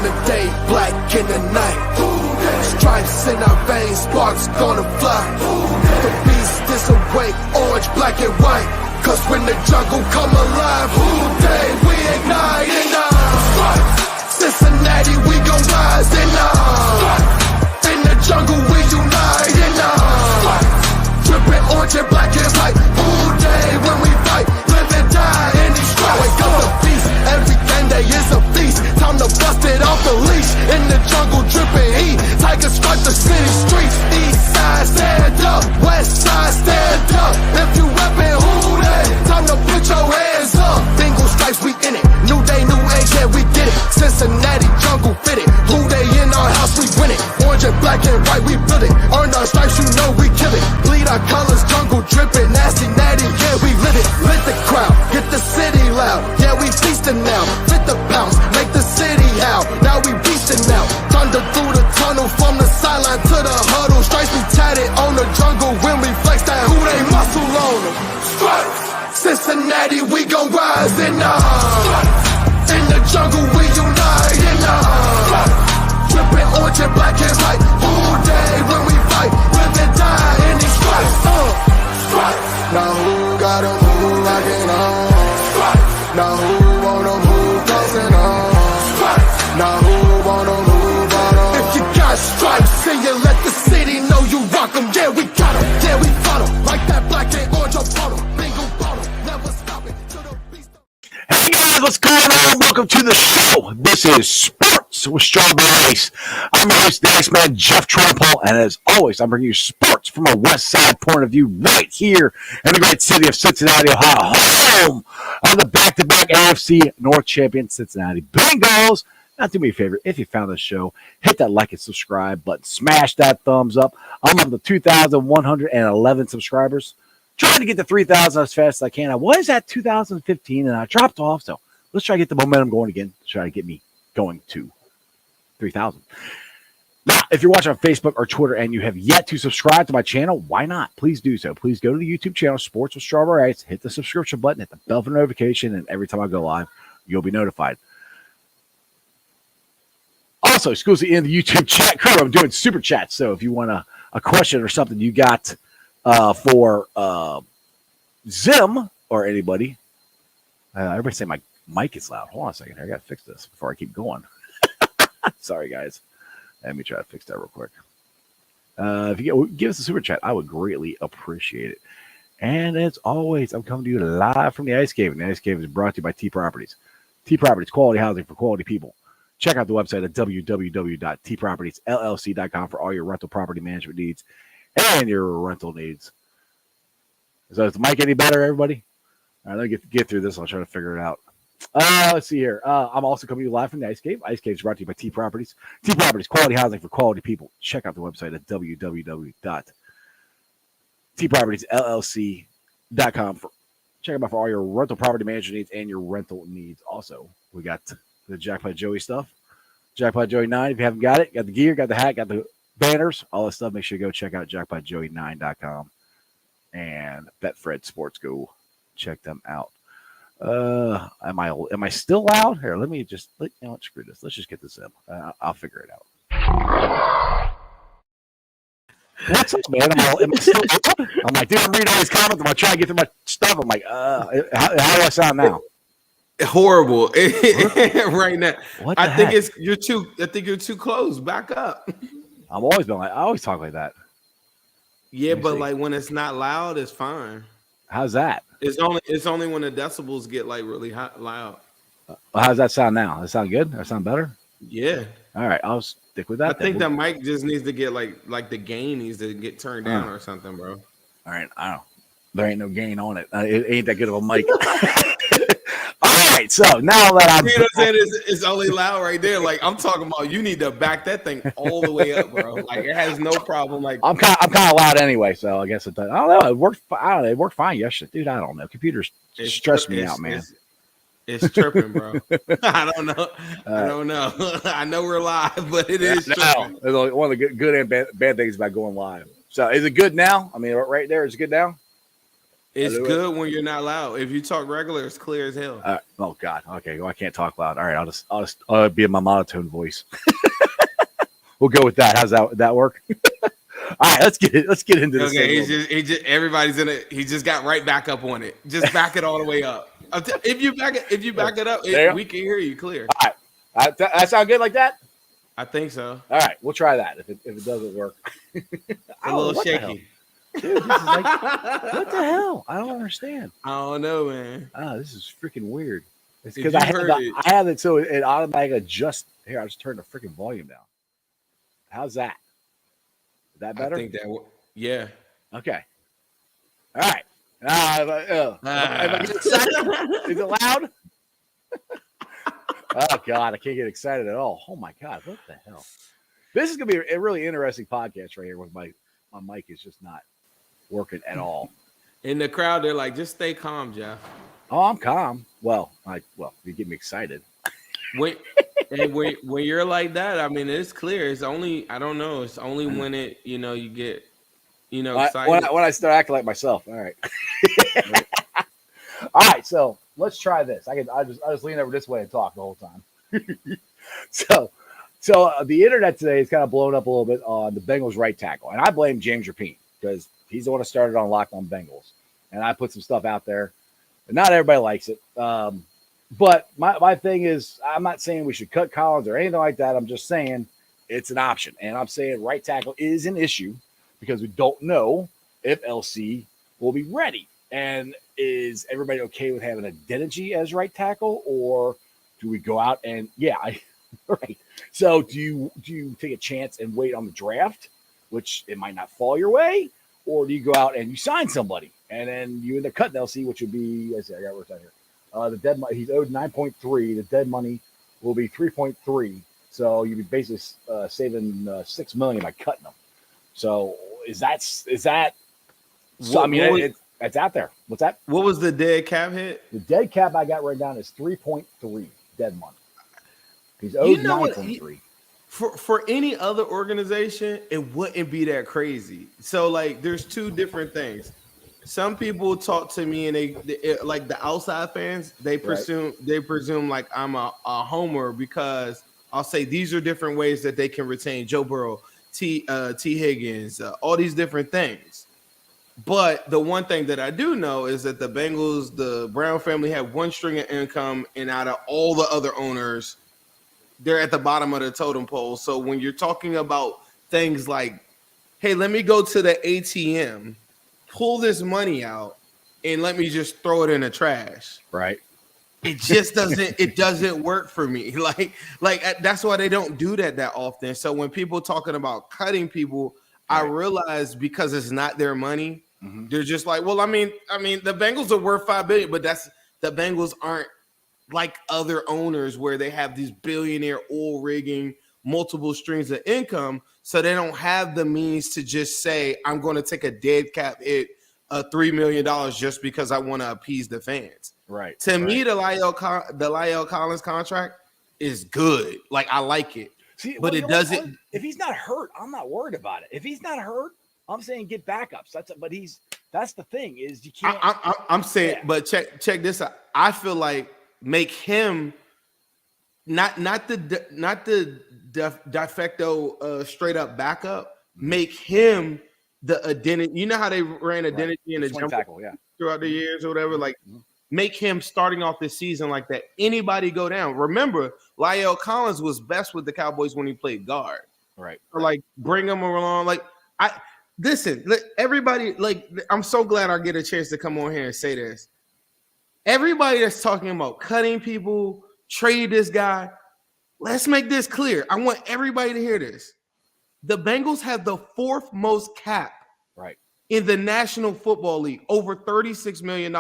the day, black in the night. Stripes in our veins, sparks gonna fly. The beast is awake, orange, black and white. Cause when the jungle come alive, who day we ignite in Cincinnati, we gon' rise in the jungle, we unite in dripping orange and black and white. Who day when we fight, live and die in these stripes. Wake up the beast, every day is a feast. Time to bust it off the leash. In the jungle, dripping heat. Tigers strike the city streets. East side, stand up. West side, stand up. If you reppin', who that? Time to put your hands up. Bengals stripes, we in it. New day, new age, yeah, we get it. Cincinnati jungle fitted. Who they in our house, we win it. Orange and black and white, we build it. Earn our stripes, you know we kill it. Bleed our colors, jungle dripping. Nasty, natty, yeah, we lit it. Lit the crowd, get the city loud. Yeah, we feasting now. Fit the pounds, make the city howl. Now we beastin' now. Thunder through the tunnel, from the sideline to the huddle. Stripes be tatted on the jungle when we flex that who they muscle on them. Stripes, Cincinnati, we gon' rise in the jungle, we unite in dripping orange and black and white. Who day when we fight, live and die in these stripes. Stripes. Now who got 'em, who rockin' on? Stripes. Now who wanna move closing on? Stripes. Now who wanna move on? If you got stripes, then you let the city know you rock 'em. Yeah, we got 'em. Yeah, we fought 'em. Like that black and orange on bottle. Bingo bottle. Never stop it till the beast. Hey guys, what's going on? Welcome to the show. This is Sports with Strawberry Ice. I'm your host, the Iceman, Jeff Trample, and as always, I'm bringing you sports from a West Side point of view right here in the great city of Cincinnati, Ohio, home of the back-to-back AFC North champion Cincinnati Bengals. Now, do me a favor, if you found this show, hit that like and subscribe button, smash that thumbs up. I'm up to 2,111 subscribers. Trying to get to 3,000 as fast as I can. I was at 2015 and I dropped off, so let's try to get the momentum going again. Try to get me going to 3,000. Now, if you're watching on Facebook or Twitter and you have yet to subscribe to my channel, why not? Please do so. Please go to the YouTube channel, Sports with Strawberry Ice, hit the subscription button, hit the bell for notification, and every time I go live, you'll be notified. Also, exclusively in the YouTube chat crew, I'm doing super chats. So if you want a question or something you got for Zim or anybody, everybody say my mic is loud. Hold on a second here. I got to fix this before I keep going. Sorry, guys. Let me try to fix that real quick. If you give us a super chat, I would greatly appreciate it. And as always, I'm coming to you live from the Ice Cave. And the Ice Cave is brought to you by T Properties. T Properties, quality housing for quality people. Check out the website at www.tpropertiesllc.com for all your rental property management needs and your rental needs. So is the mic any better, everybody? All right, let me get through this. I'll try to figure it out. Let's see here. I'm also coming to you live from the Ice Cave. Ice Cave is brought to you by T Properties. T Properties, quality housing for quality people. Check out the website at www.tpropertiesllc.com. Check them out for all your rental property management needs and your rental needs. Also, we got the Jackpot Joey stuff. Jackpot Joey 9, if you haven't got it, got the gear, got the hat, got the banners, all that stuff. Make sure you go check out jackpotjoey9.com and Betfred Sports. Go check them out. Am I still loud? Here, let me just screw this. Let's just get this in. I'll figure it out. What's up, man? Am I still loud? I'm like, dude, I'm reading all these comments. I'm trying to get through my stuff. I'm like, how do I sound now? Horrible right now. I think you're too close. Back up. I always talk like that. Yeah, but like when it's not loud, it's fine. How's that? It's only when the decibels get like really hot, loud. How's that sound now? Does that sound good? Or sound better? Yeah. All right, I'll stick with that. I think that mic just needs to get like the gain needs to get turned down or something, bro. All right, I don't know. There ain't no gain on it. It ain't that good of a mic. All right, so now that I'm, you know what I'm saying, it's only loud right there. Like I'm talking about, you need to back that thing all the way up, bro. Like it has no problem. Like I'm kind of loud anyway, so I guess it does. I don't know. It worked. I don't know. It worked fine yesterday, dude. I don't know. Computers stress me out, man. It's tripping, bro. I don't know. I don't know. I know we're live, but it is tripping. It's one of the good and bad things about going live. So is it good now? I mean, right there, is it good now? It's good when you're not loud. If you talk regular, it's clear as hell. Oh God. Okay. Well, I can't talk loud. All right. I'll just be in my monotone voice. We'll go with that. How's that work? All right. Let's get into this. Okay. He just everybody's in it. He just got right back up on it. Just back it all the way up. If you back it up, we can hear you clear. All right. That sound good like that? I think so. All right. We'll try that if it doesn't work. A little shaky. Dude, this is like, what the hell? I don't understand. I don't know, man. Oh, this is freaking weird. It's because I have it so it automatically adjusts. Here, I'll just turn the freaking volume down. How's that? Is that better? I think yeah. Okay. All right. Is it loud? Oh God, I can't get excited at all. Oh my God, what the hell? This is gonna be a really interesting podcast right here. With my mic is just not working at all. In the crowd, they're like, "Just stay calm, Jeff." Oh, I'm calm. Well, you get me excited. When you're like that, I mean, it's clear. It's only It's only when you get excited. When I start acting like myself. All right. All right. So let's try this. I just lean over this way and talk the whole time. So the internet today is kind of blown up a little bit on the Bengals right tackle, and I blame James Rapine because he's the one who started on Locked On Bengals, and I put some stuff out there, and not everybody likes it. But my thing is, I'm not saying we should cut Collins or anything like that. I'm just saying it's an option, and I'm saying right tackle is an issue because we don't know if LC will be ready, and is everybody okay with having Adeniji as right tackle, or do we go out and right? So do you take a chance and wait on the draft, which it might not fall your way, or do you go out and you sign somebody and then you end up cutting LC, which would be I got what's out here. The dead money, he's owed 9.3. The dead money will be 3.3. So you'd be basically saving $6 million by cutting them. So is that? So it's out there. What's that? What was the dead cap hit? The dead cap I got right down is 3.3 dead money. He's owed 9.3. For any other organization, it wouldn't be that crazy. So like, there's two different things. Some people talk to me and they like the outside fans. They presume like I'm a homer because I'll say these are different ways that they can retain Joe Burrow, T Higgins, all these different things. But the one thing that I do know is that the Brown family have one string of income, and out of all the other owners, they're at the bottom of the totem pole. So when you're talking about things like, hey, let me go to the ATM, pull this money out, and let me just throw it in the trash. Right. It just doesn't work for me. Like that's why they don't do that often. So when people talking about cutting people, I realize because it's not their money, they're just like, well, I mean, the Bengals are worth $5 billion, but the Bengals aren't like other owners where they have these billionaire oil rigging, multiple streams of income. So they don't have the means to just say, I'm going to take a dead cap hit of $3 million just because I want to appease the fans. Right. To me, the La'el Collins contract is good. Like, I like it. See, but it doesn't. If he's not hurt, I'm not worried about it. If he's not hurt, I'm saying get backups. That's the thing is you can't. I'm saying, but check this out. I feel like make him not the de facto straight up backup. Make him the identity. You know how they ran identity in the jump tackle, throughout the years or whatever. Like, make him starting off this season like that. Anybody go down. Remember, La'el Collins was best with the Cowboys when he played guard. Right. Or like bring him along. Like listen, everybody. Like, I'm so glad I get a chance to come on here and say this. Everybody that's talking about cutting people, trade this guy. Let's make this clear. I want everybody to hear this. The Bengals have the fourth most cap in the National Football League, over $36 million.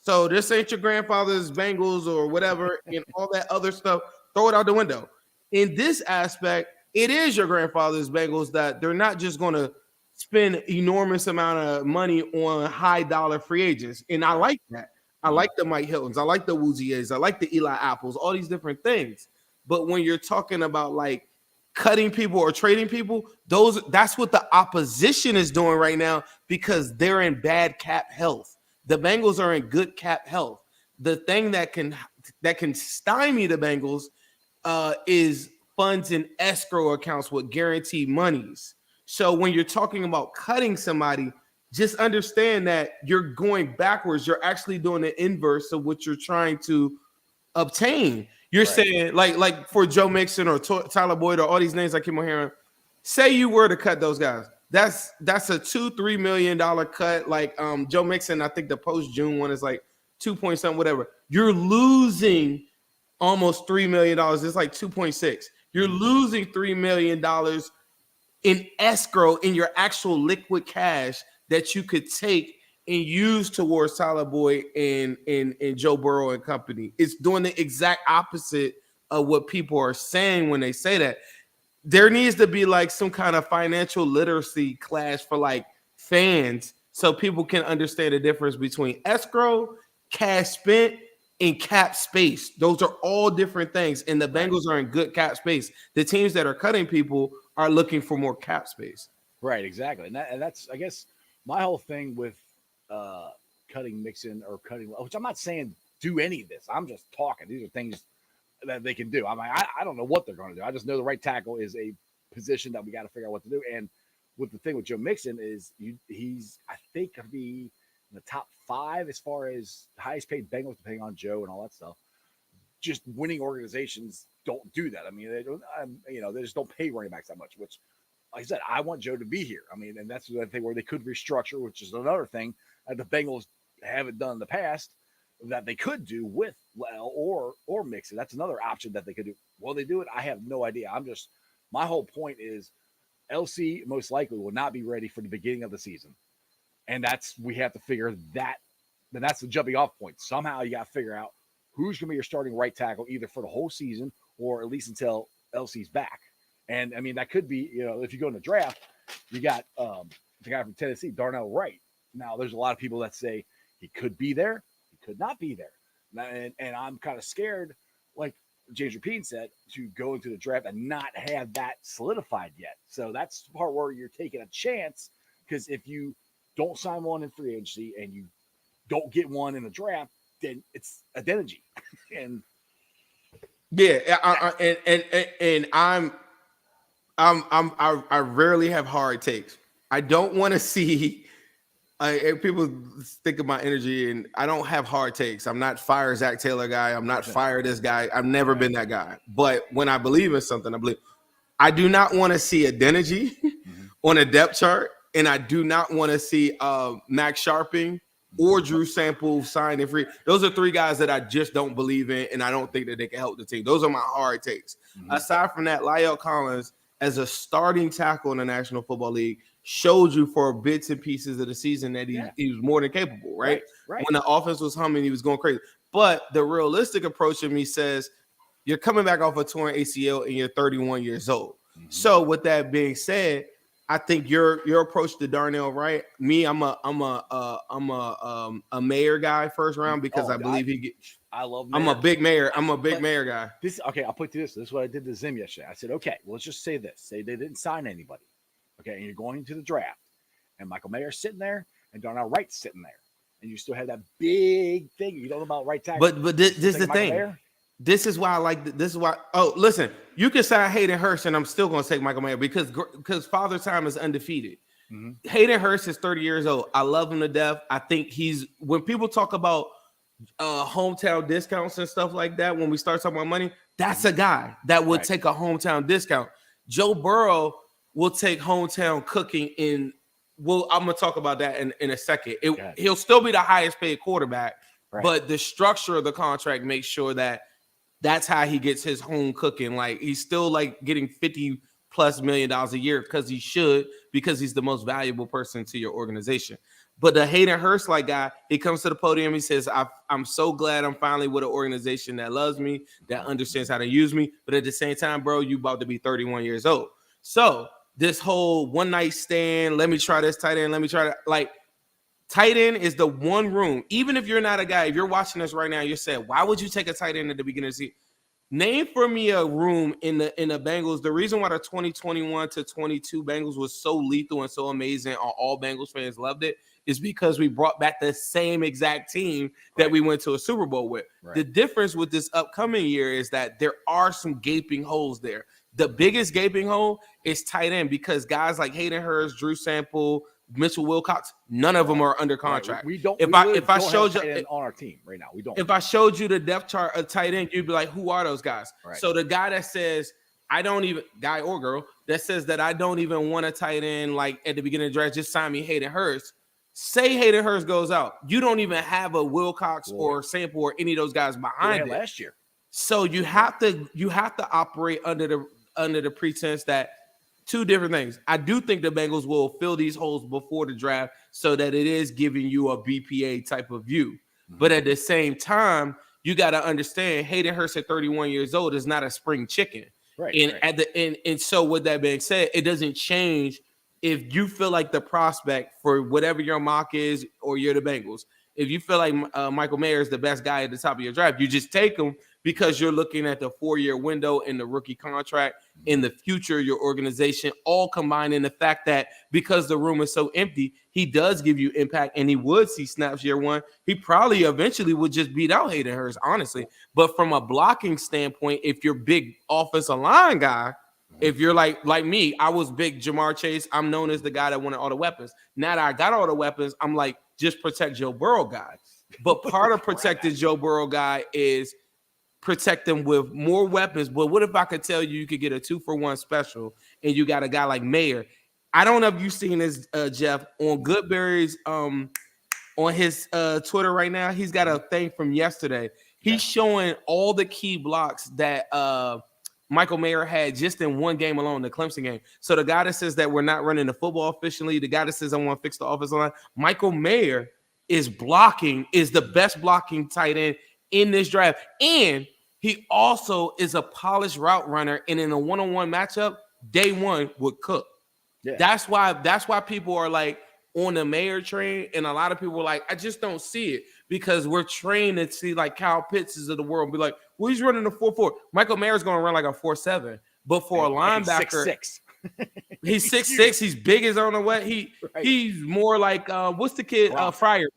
So this ain't your grandfather's Bengals or whatever and all that other stuff. Throw it out the window. In this aspect, it is your grandfather's Bengals that they're not just going to spend enormous amount of money on high dollar free agents. And I like that. I like the Mike Hiltons. I like the Wooziers. I like the Eli Apples, all these different things. But when you're talking about like cutting people or trading people, that's what the opposition is doing right now because they're in bad cap health. The Bengals are in good cap health. The thing that can stymie the Bengals is funds in escrow accounts with guaranteed monies. So when you're talking about cutting somebody, just understand that you're going backwards. You're actually doing the inverse of what you're trying to obtain. You're saying like for Joe Mixon or Tyler Boyd or all these names I keep on hearing. Say you were to cut those guys. That's a $2-3 million cut. Like Joe Mixon, I think the post June one is like 2 point something, whatever. You're losing almost $3 million. It's like 2.6. You're losing $3 million in escrow in your actual liquid cash that you could take and use towards Tyler Boyd and Joe Burrow and company. It's doing the exact opposite of what people are saying when they say that. There needs to be like some kind of financial literacy class for like fans so people can understand the difference between escrow, cash spent, and cap space. Those are all different things. And the Bengals are in good cap space. The teams that are cutting people are looking for more cap space. Right, exactly. And that's, I guess, my whole thing with cutting Mixon or cutting, which I'm not saying do any of this. I'm just talking. These are things that they can do. I don't know what they're going to do. I just know the right tackle is a position that we got to figure out what to do. And with the thing with Joe Mixon is he's, I think, going to be in the top 5 as far as highest paid Bengals, depending on Joe and all that stuff. Just winning organizations don't do that. I mean, they don't, they just don't pay running backs that much, which, like I said, I want Joe to be here. I mean, and that's the thing where they could restructure, which is another thing that the Bengals haven't done in the past that they could do with or Mixon. That's another option that they could do. Will they do it? I have no idea. My whole point is LC most likely will not be ready for the beginning of the season. And we have to figure that. Then that's the jumping off point. Somehow you got to figure out who's going to be your starting right tackle either for the whole season or at least until LC's back. And I mean, that could be, if you go in the draft, you got the guy from Tennessee, Darnell Wright. Now, there's a lot of people that say he could be there, he could not be there. And I'm kind of scared, like James Rapine said, to go into the draft and not have that solidified yet. So that's the part where you're taking a chance, because if you don't sign one in free agency and you don't get one in the draft, then it's identity. And yeah, I rarely have hard takes. I don't want to see people think of my energy, and I don't have hard takes. I'm not fire Zach Taylor guy. I'm not fire this guy. I've never been that guy. But when I believe in something, I believe. I do not want to see identity on a depth chart, and I do not want to see Max Sharping or Drew Sample signed and free. Those are 3 guys that I just don't believe in, and I don't think that they can help the team. Those are my hard takes. Aside from that, La'el Collins, as a starting tackle in the National Football League, showed you for bits and pieces of the season that he was more than capable, right? When the offense was humming, he was going crazy. But the realistic approach of me says you're coming back off a torn ACL and you're 31 years old. So with that being said, I think your approach to Darnell Wright, me, I'm a Mayer guy first round because I believe he gets. I love Mayer. I'm a big Mayer. I'm a big Mayer guy. I'll put you this. This is what I did to Zim yesterday. I said, okay, well, let's just say this. Say they didn't sign anybody. Okay, and you're going into the draft, and Michael Mayer's sitting there, and Darnell Wright's sitting there, and you still have that big thing. You don't know about right tackle. But this is the thing. Mayer? This is why I like. This is why. Oh, listen, you can sign Hayden Hurst, and I'm still going to take Michael Mayer because Father Time is undefeated. Hayden Hurst is 30 years old. I love him to death. I think when people talk about hometown discounts and stuff like that, when we start talking about money, that's a guy that would take a hometown discount. Joe Burrow will take hometown cooking in. Well, I'm gonna talk about that in a second. He'll still be the highest paid quarterback, but the structure of the contract makes sure that that's how he gets his home cooking. Like he's still like getting $50+ million a year because he's the most valuable person to your organization. But the Hayden Hurst guy, he comes to the podium, he says, I'm so glad I'm finally with an organization that loves me, that understands how to use me. But at the same time, bro, you about to be 31 years old. So this whole one night stand, let me try this tight end, let me try that. Like, tight end is the one room. Even if you're not a guy, if you're watching this right now, you're saying, why would you take a tight end at the beginning of the season? Name for me a room in the Bengals. The reason why the 2021 to 22 Bengals was so lethal and so amazing, or all Bengals fans loved it, is because we brought back the same exact team that we went to a Super Bowl with. Right. The difference with this upcoming year is that there are some gaping holes there. The biggest gaping hole is tight end, because guys like Hayden Hurst, Drew Sample, Mitchell Wilcox, none of them are under contract. Right. We don't. If I showed you on our team right now, we don't. If I showed you the depth chart of tight end, you'd be like, "Who are those guys?" Right. So the guy that says I don't even, guy or girl that says that I don't even want a tight end, like at the beginning of the draft, just sign me Hayden Hurst. Say Hayden Hurst goes out, you don't even have a Wilcox or Sample or any of those guys behind it last year. So you have to operate under the pretense that two different things. I do think the Bengals will fill these holes before the draft so that it is giving you a BPA type of view. Mm-hmm. But at the same time, you got to understand Hayden Hurst at 31 years old is not a spring chicken. Right. And so with that being said, it doesn't change if you feel like the prospect for whatever your mock is, or you're the Bengals. If you feel like Michael Mayer is the best guy at the top of your draft, you just take him because you're looking at the 4-year window in the rookie contract, in the future, your organization, all combined in the fact that because the room is so empty, he does give you impact and he would see snaps year one. He probably eventually would just beat out Hayden Hurst, honestly. But from a blocking standpoint, if you're big offensive line guy, if you're like me, I was big Jamar Chase. I'm known as the guy that wanted all the weapons. Now that I got all the weapons, I'm like, just protect Joe Burrow guy. But part of protecting Joe Burrow guy is protect them with more weapons. But what if I could tell you could get a 2-for-1 special and you got a guy like Mayer? I don't know if you've seen this, Jeff, on Goodberry's on his Twitter right now. He's got a thing from yesterday. He's showing all the key blocks that Michael Mayer had just in one game alone, the Clemson game. So the guy that says that we're not running the football efficiently, the guy that says I want to fix the offensive line, Michael Mayer is the best blocking tight end in this draft. And he also is a polished route runner, and in a one-on-one matchup, day one would cook. Yeah. That's why people are like on the Mayer train, and a lot of people are like, I just don't see it, because we're trained to see like Kyle Pitts of the world and be like, well, he's running a 4.4. Michael Mayer's going to run like a 4.7, but for a linebacker, he's 6'6". He's big as on the way. He's more like what's the kid Fryer,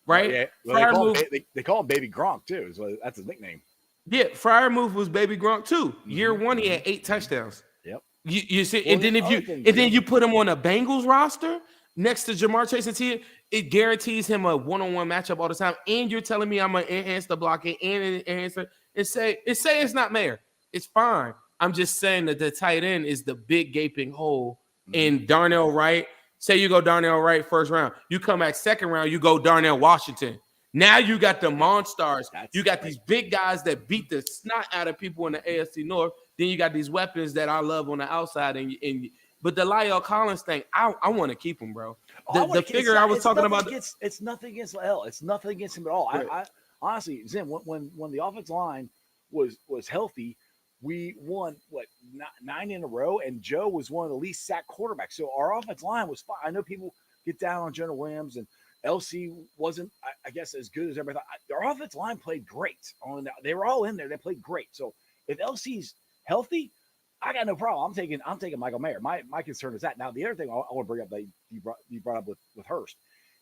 right? Yeah. Well, they call him Baby Gronk too. So that's his nickname. Yeah, Fryer move was Baby Gronk too. Mm-hmm. Year one, he had 8 touchdowns. Yep. You see, and then you put him on a Bengals roster next to Jamar Chase and T, it guarantees him a one-on-one matchup all the time. And you're telling me I'm gonna enhance the blocking and enhance it, and say it's not Mayer. It's fine. I'm just saying that the tight end is the big gaping hole. In Darnell Wright. Say you go Darnell Wright first round, you come back second round, you go Darnell Washington. Now you got the monsters. You got these big guys that beat the snot out of people in the AFC North. Then you got these weapons that I love on the outside. But the Lyle Collins thing, I want to keep him, bro. The figure I was talking about. It's nothing against L. It's nothing against him at all. Right. I honestly, Zim, when the offensive line was healthy, we won 9 in a row, and Joe was one of the least sacked quarterbacks. So our offensive line was fine. I know people get down on Jonah Williams, and LC wasn't, I guess, as good as everybody thought. Our offensive line played great. They were all in there. They played great. So if LC's healthy, I got no problem. I'm taking Michael Mayer. My concern is that. Now, the other thing I want to bring up that you brought up with Hurst,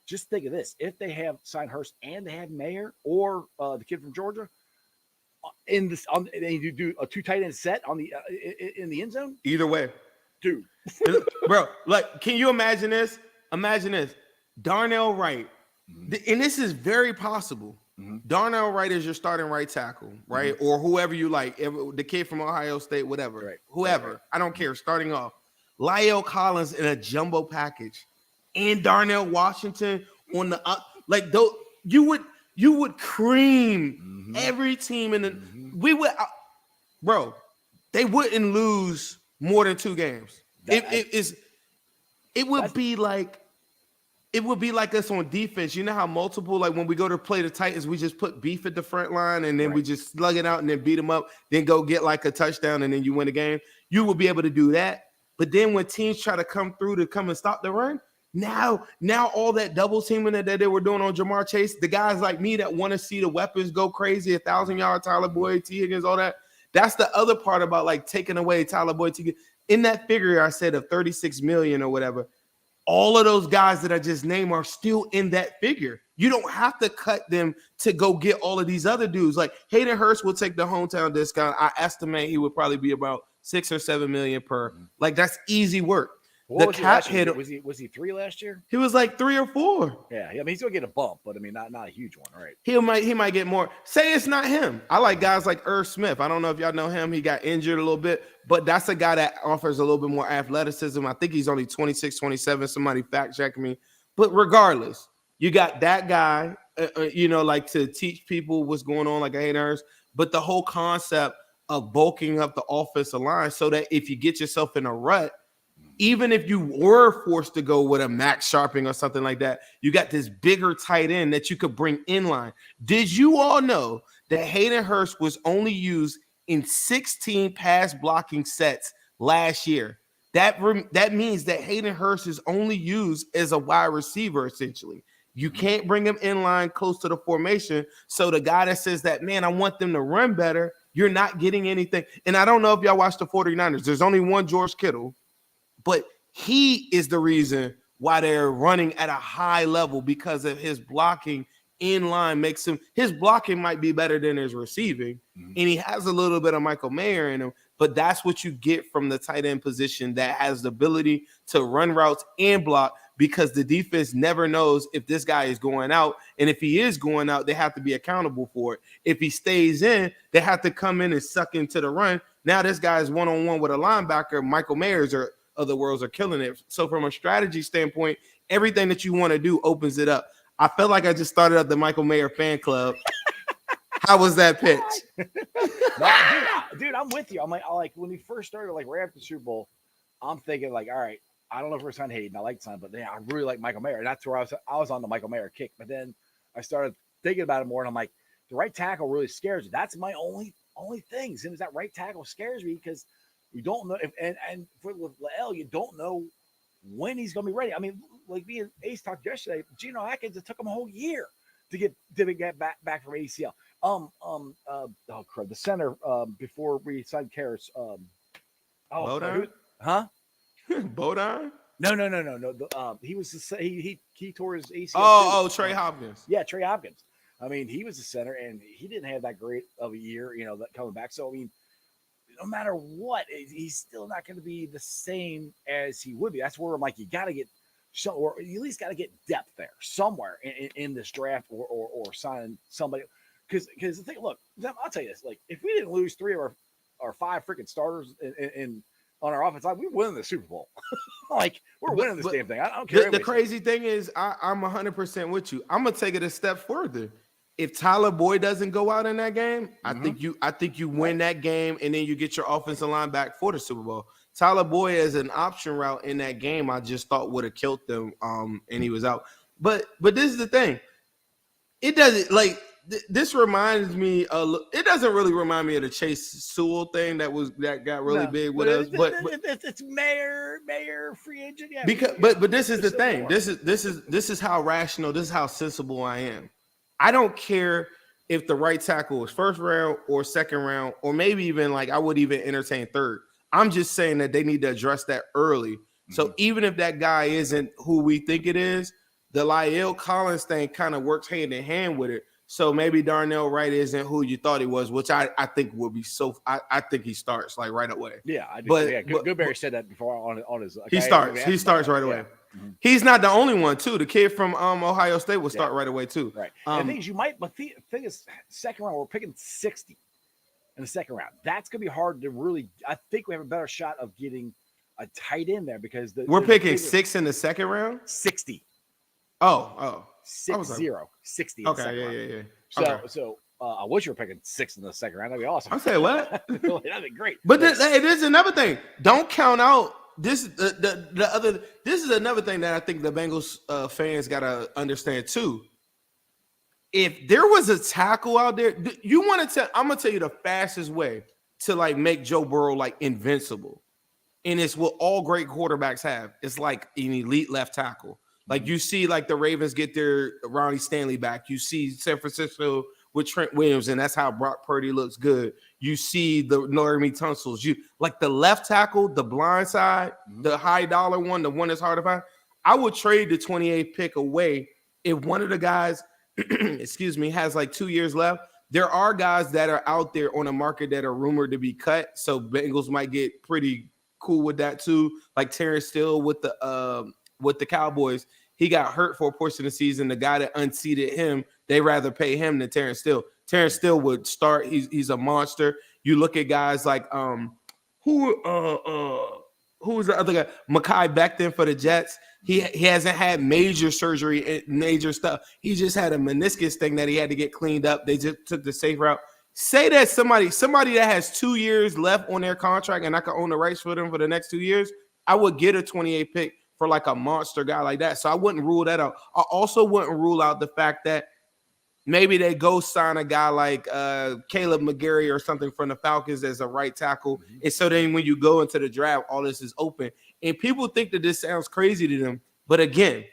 just think of this. If they have signed Hurst and they had Mayer or the kid from Georgia, and you do a 2 tight end set on the in the end zone, either way, dude, bro. Like, can you imagine this? Imagine this. Darnell Wright, and this is very possible. Darnell Wright is your starting right tackle, right? Or whoever you like, the kid from Ohio State, whatever, right. Whoever. Right. I don't care. Starting off, Lyle Collins in a jumbo package, and Darnell Washington on the you would cream every team in the. We would, bro. They wouldn't lose more than 2 games. It would be like us on defense. You know how multiple, like when we go to play the Titans, we just put beef at the front line and then we just slug it out and then beat them up, then go get like a touchdown and then you win the game. You will be able to do that. But then when teams try to come through to come and stop the run, now all that double teaming that they were doing on Jamar Chase, the guys like me that want to see the weapons go crazy, 1,000-yard Tyler Boyd, T. Higgins, all that, That's the other part about like taking away Tyler Boyd to get in that figure I said of 36 million or whatever. All of those guys that I just named are still in that figure. You don't have to cut them to go get all of these other dudes. Like Hayden Hurst will take the hometown discount. I estimate he would probably be about 6 or 7 million per. Like that's easy work. What The cap hit was he 3 last year? He was like 3 or 4. Yeah, I mean he's gonna get a bump, but I mean not a huge one, right? He might get more. Say it's not him. I like guys like Irv Smith. I don't know if y'all know him. He got injured a little bit, but that's a guy that offers a little bit more athleticism. I think he's only 26, 27. Somebody fact check me. But regardless, you got that guy, like to teach people what's going on, like a haters. But the whole concept of bulking up the offensive line so that if you get yourself in a rut, even if you were forced to go with a Max Sharping or something like that, you got this bigger tight end that you could bring in line. Did you all know that Hayden Hurst was only used in 16 pass blocking sets last year? That means that Hayden Hurst is only used as a wide receiver, essentially. You can't bring him in line close to the formation. So the guy that says that, man, I want them to run better, you're not getting anything. And I don't know if y'all watch the 49ers. There's only one George Kittle. But he is the reason why they're running at a high level because of his blocking in line makes him – his blocking might be better than his receiving, and he has a little bit of Michael Mayer in him, but that's what you get from the tight end position that has the ability to run routes and block because the defense never knows if this guy is going out, and if he is going out, they have to be accountable for it. If he stays in, they have to come in and suck into the run. Now this guy is one-on-one with a linebacker. Michael Mayers or other worlds are killing it. So from a strategy standpoint, everything that you want to do opens it up. I felt like I just started up the Michael Mayer fan club. How was that pitch? Dude, I'm with you. I'm like when we first started, like right after the Super Bowl, I'm thinking like, all right, I don't know if we're signing Hayden. I like signing, but I really like Michael Mayer. And that's where I was on the Michael Mayer kick. But then I started thinking about it more, and I'm like, the right tackle really scares me. That's my only thing. As soon as that right tackle scares me because you don't know if and for Lael, you don't know when he's going to be ready. I mean, like me and Ace talked yesterday, Geno Atkins, it took him a whole year to get back from ACL. The center before we signed Karras. Bodine? Huh? Bodine? No. He was he tore his ACL. Oh, Trey Hopkins. Yeah, Trey Hopkins. I mean, he was the center, and he didn't have that great of a year, that coming back. So I mean, no matter what, he's still not going to be the same as he would be. That's where I'm like, you got to get some, or you at least got to get depth there somewhere in this draft or sign somebody. Because the thing, look, I'll tell you this: like, if we didn't lose 3 of our 5 freaking starters in on our offense line, we win the Super Bowl. Like, we're winning this damn thing. I don't care. The crazy thing is, I'm 100% with you. I'm gonna take it a step further. If Tyler Boyd doesn't go out in that game, I think you win that game, and then you get your offensive line back for the Super Bowl. Tyler Boyd as an option route in that game, I just thought would have killed them, and he was out. But this is the thing. It doesn't like this reminds me. It doesn't really remind me of the Chase Sewell thing that got really big with us. But it's Mayer free agent. Yeah, because but this is the thing. This is how rational. This is how sensible I am. I don't care if the right tackle is first round or second round, or maybe even like I would even entertain third. I'm just saying that they need to address that early. So even if that guy isn't who we think it is, the La'el Collins thing kind of works hand in hand with it. So maybe Darnell Wright isn't who you thought he was, which I think would be so. I think he starts like right away. Yeah, I do. But Goodberry said that before on his. He starts right away. Mm-hmm. He's not the only one too. The kid from Ohio State will start right away too. Right. The thing is, but the thing is, second round we're picking 60 in the second round. That's gonna be hard to really. I think we have a better shot of getting a tight end there because we're picking 6 in the second round. 60. Oh. 60. Okay, yeah. So I wish you were picking 6 in the second round. That'd be awesome. I'm saying what? That'd be great. But there's another thing. Don't count out this. The other. This is another thing that I think the Bengals fans gotta understand too. If there was a tackle out there, you want to tell. I'm gonna tell you the fastest way to like make Joe Burrow like invincible, and it's what all great quarterbacks have. It's like an elite left tackle. Like you see, like the Ravens get their Ronnie Stanley back. You see San Francisco with Trent Williams, and that's how Brock Purdy looks good. You see the Laramie Tunsil's. You like the left tackle, the blind side, the high dollar one, the one that's hard to find. I would trade the 28th pick away if one of the guys, excuse me, has like 2 years left. There are guys that are out there on the market that are rumored to be cut. So Bengals might get pretty cool with that too. Like Terrence Steele with the Cowboys. He got hurt for a portion of the season. The guy that unseated him, they rather pay him than Terrence Steele. Terrence Steele would start. He's a monster. You look at guys like who was the other guy? Mekhi Becton for the Jets. He hasn't had major surgery and major stuff. He just had a meniscus thing that he had to get cleaned up. They just took the safe route. Say that somebody that has 2 years left on their contract and I can own the rights for them for the next 2 years, I would get a 28 pick for like a monster guy like that. So I wouldn't rule that out. I also wouldn't rule out the fact that maybe they go sign a guy like Caleb McGarry or something from the Falcons as a right tackle. And so then when you go into the draft, all this is open. And people think that this sounds crazy to them. But again,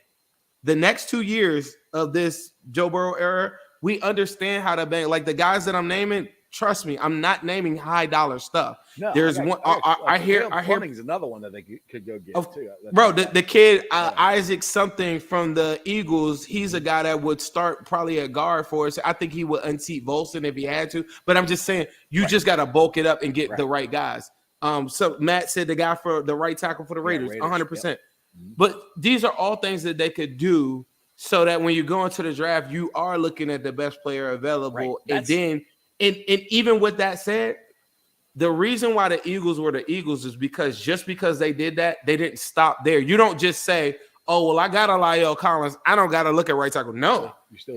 the next 2 years of this Joe Burrow era, we understand how to bank. Like the guys that I'm naming, trust me, I'm not naming high dollar stuff. No, there's one. I hear. Fleming's another one that they could go get too. Bro, the kid Isaac something from the Eagles. He's a guy that would start probably at guard for us. I think he would unseat Volson if he had to. But I'm just saying, you just got to bulk it up and get the right guys. So Matt said the guy for the right tackle for the Raiders, 100%. Yep. But these are all things that they could do so that when you go into the draft, you are looking at the best player available. Right. And then, and even with that said, the reason why the Eagles were the Eagles is because just because they did that, they didn't stop there. You don't just say, oh, well, I got a Lyle Collins. I don't got to look at right tackle. No,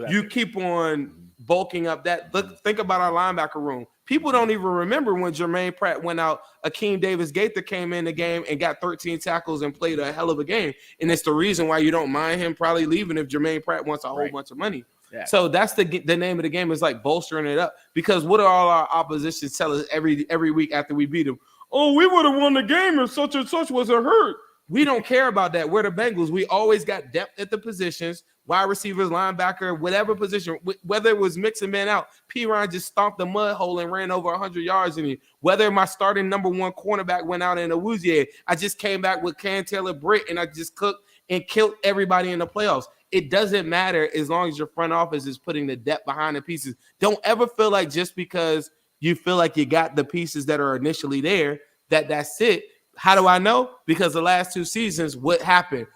you keep on bulking up that. Look, think about our linebacker room. People don't even remember when Jermaine Pratt went out. Akeem Davis-Gaither came in the game and got 13 tackles and played a hell of a game. And it's the reason why you don't mind him probably leaving if Jermaine Pratt wants a whole bunch of money. Yeah. So that's the name of the game is like bolstering it up because what do all our oppositions tell us every week after we beat them? Oh, we would have won the game if such and such wasn't hurt. We don't care about that. We're the Bengals. We always got depth at the positions, wide receivers, linebacker, whatever position, whether it was mix and man out. P. Ryan just stomped the mud hole and ran over 100 yards in you. Whether my starting number one cornerback went out in a Awuzie, I just came back with Can Taylor Britt and I just cooked and killed everybody in the playoffs. It doesn't matter as long as your front office is putting the depth behind the pieces. Don't ever feel like just because you feel like you got the pieces that are initially there, that's it. How do I know? Because the last 2 seasons, what happened?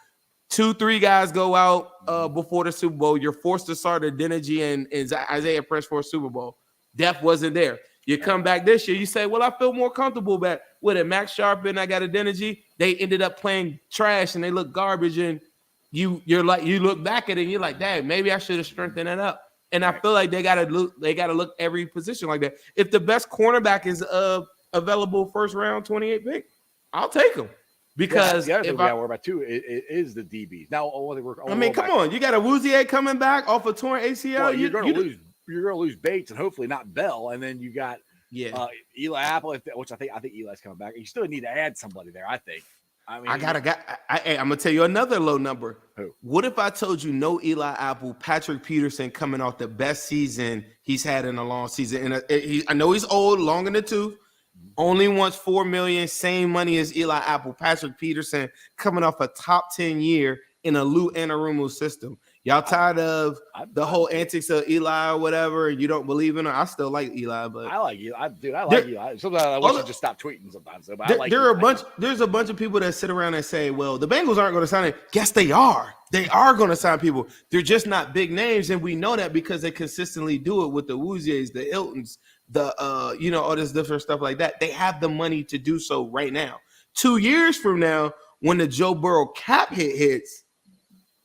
2-3 guys go out before the Super Bowl. You're forced to start Adeniji and Isaiah Press for a Super Bowl. Depth wasn't there. You come back this year, you say, well, I feel more comfortable back with it. Max Sharp and I got Adeniji. They ended up playing trash and they look garbage and you're like, you look back at it and you're like, dang, maybe I should have strengthened it up. And I feel like they gotta look every position like that. If the best cornerback is available first round 28 pick, I'll take him. Because the other thing we gotta worry about too is the DBs. Now, come on, you got a Awuzie coming back off a torn ACL. Well, you're gonna lose Bates and hopefully not Bell, and then you got Eli Apple, which I think Eli's coming back. You still need to add somebody there. I think. I mean, I'm gonna tell you another low number. Who? What if I told you no Eli Apple, Patrick Peterson coming off the best season he's had in a long season? And I know he's old, long in the tooth. Only wants $4 million, same money as Eli Apple. Patrick Peterson coming off a top 10 year in a Lou Anarumo system. Y'all tired of the whole antics of Eli or whatever, and you don't believe in him? I still like Eli, but I like Eli. I like Eli. Sometimes I wish you just stop tweeting sometimes. But there's a bunch of people that sit around and say, well, the Bengals aren't going to sign it. Yes, they are. They are going to sign people. They're just not big names, and we know that because they consistently do it with the Awuzies, the Hiltons, all this different stuff like that. They have the money to do so right now. 2 years from now, when the Joe Burrow cap hits,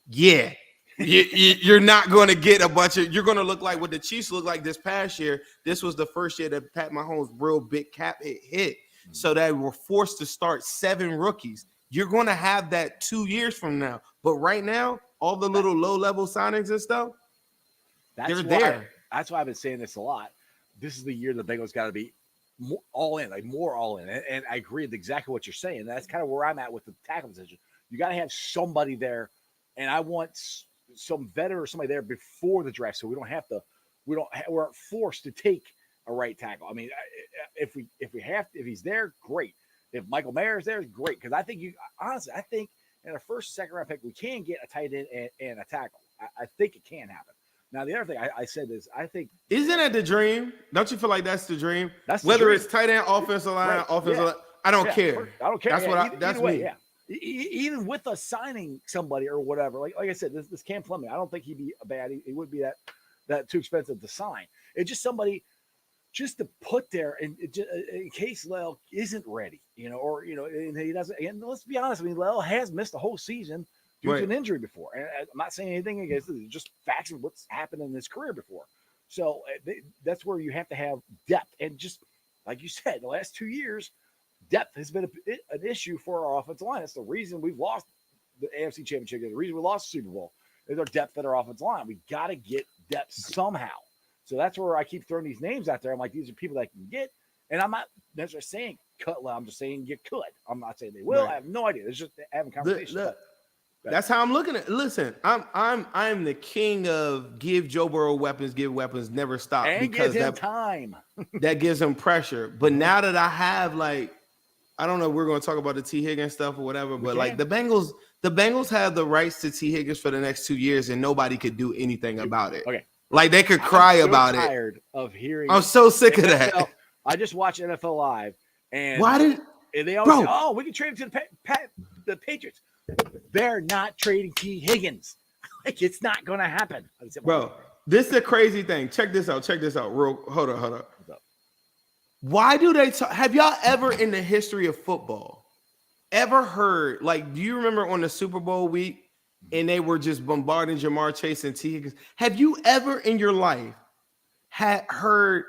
you're not going to get a bunch of. You're going to look like what the Chiefs looked like this past year. This was the first year that Pat Mahomes' real big cap hit, so that we're forced to start 7 rookies. You're going to have that 2 years from now, but right now, all the little low-level signings and stuff, they're there. That's why I've been saying this a lot. This is the year the Bengals got to be more all in. And I agree with exactly what you're saying. That's kind of where I'm at with the tackle position. You got to have somebody there, and I want some veteran or somebody there before the draft, so we aren't forced to take a right tackle. I mean, if he's there, great. If Michael Mayer is there, great. Because I think I think in a first, second round pick, we can get a tight end and a tackle. I think it can happen. Now, the other thing I said is I think isn't that the dream? Don't you feel like that's the dream? That's whether dream. it's tight end, offensive line, Right. offensive line. I don't care. I don't care. That's that's way, me. Yeah. Even with us signing somebody or whatever, like I said, this Cam Fleming, I don't think he'd be a bad. He wouldn't be that too expensive to sign. It's just somebody just to put there in case Lel isn't ready, and he doesn't. And let's be honest, I mean, Lel has missed the whole season due to an injury before. And I'm not saying anything against it. It's just facts of what's happened in his career before. So that's where you have to have depth. And just like you said, the last 2 years, depth has been an issue for our offensive line. That's the reason we've lost the AFC Championship. The reason we lost the Super Bowl is our depth at our offensive line. We got to get depth somehow. So that's where I keep throwing these names out there. I'm like, these are people that I can get. And I'm not necessarily saying cut Lel. I'm just saying you could. I'm not saying they will. Right. I have no idea. It's just having conversations. That's how I'm looking at it. Listen, I'm the king of give Joe Burrow weapons, never stop. And because give him time. That gives him pressure. But now that I have, like, I don't know, we're going to talk about the T. Higgins stuff or whatever, but like the Bengals have the rights to T. Higgins for the next 2 years, and nobody could do anything about it. Okay. Like they could cry about it. I'm tired of hearing. I'm so sick NFL, of that. I just watched NFL Live, and they always say, "Oh, we can trade him to the Patriots." They're not trading T. Higgins. Like, it's not going to happen. Bro, this is a crazy thing. Check this out. Hold on. Why do they have y'all ever in the history of football ever heard, like, do you remember on the Super Bowl week and they were just bombarding Jamar Chase and T. Higgins? Have you ever in your life heard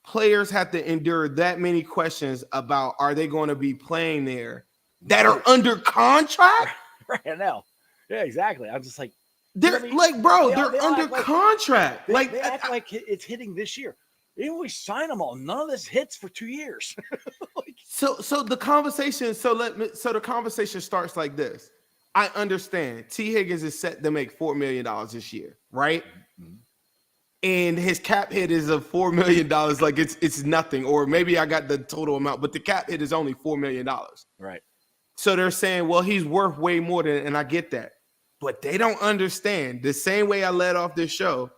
players have to endure that many questions about are they going to be playing there that are under contract? Right now. Yeah, exactly. I'm just like, they're under contract. They act like it's hitting this year. They always sign them all. None of this hits for 2 years. So the conversation. So the conversation starts like this. I understand T. Higgins is set to make $4 million this year, right? Mm-hmm. And his cap hit is of $4 million. Like it's nothing. Or maybe I got the total amount, but the cap hit is only $4 million. Right. So they're saying, well, he's worth way more than, and I get that. But they don't understand. The same way I led off this show,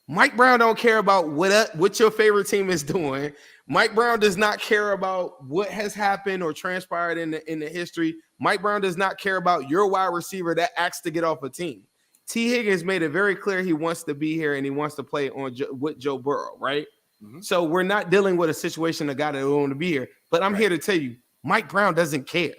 Mike Brown don't care about what your favorite team is doing. Mike Brown does not care about what has happened or transpired in the history. Mike Brown does not care about your wide receiver that acts to get off a team. T. Higgins made it very clear he wants to be here and he wants to play with Joe Burrow, right? Mm-hmm. So we're not dealing with a situation of a guy that don't want to be here. But I'm here to tell you, Mike Brown doesn't care.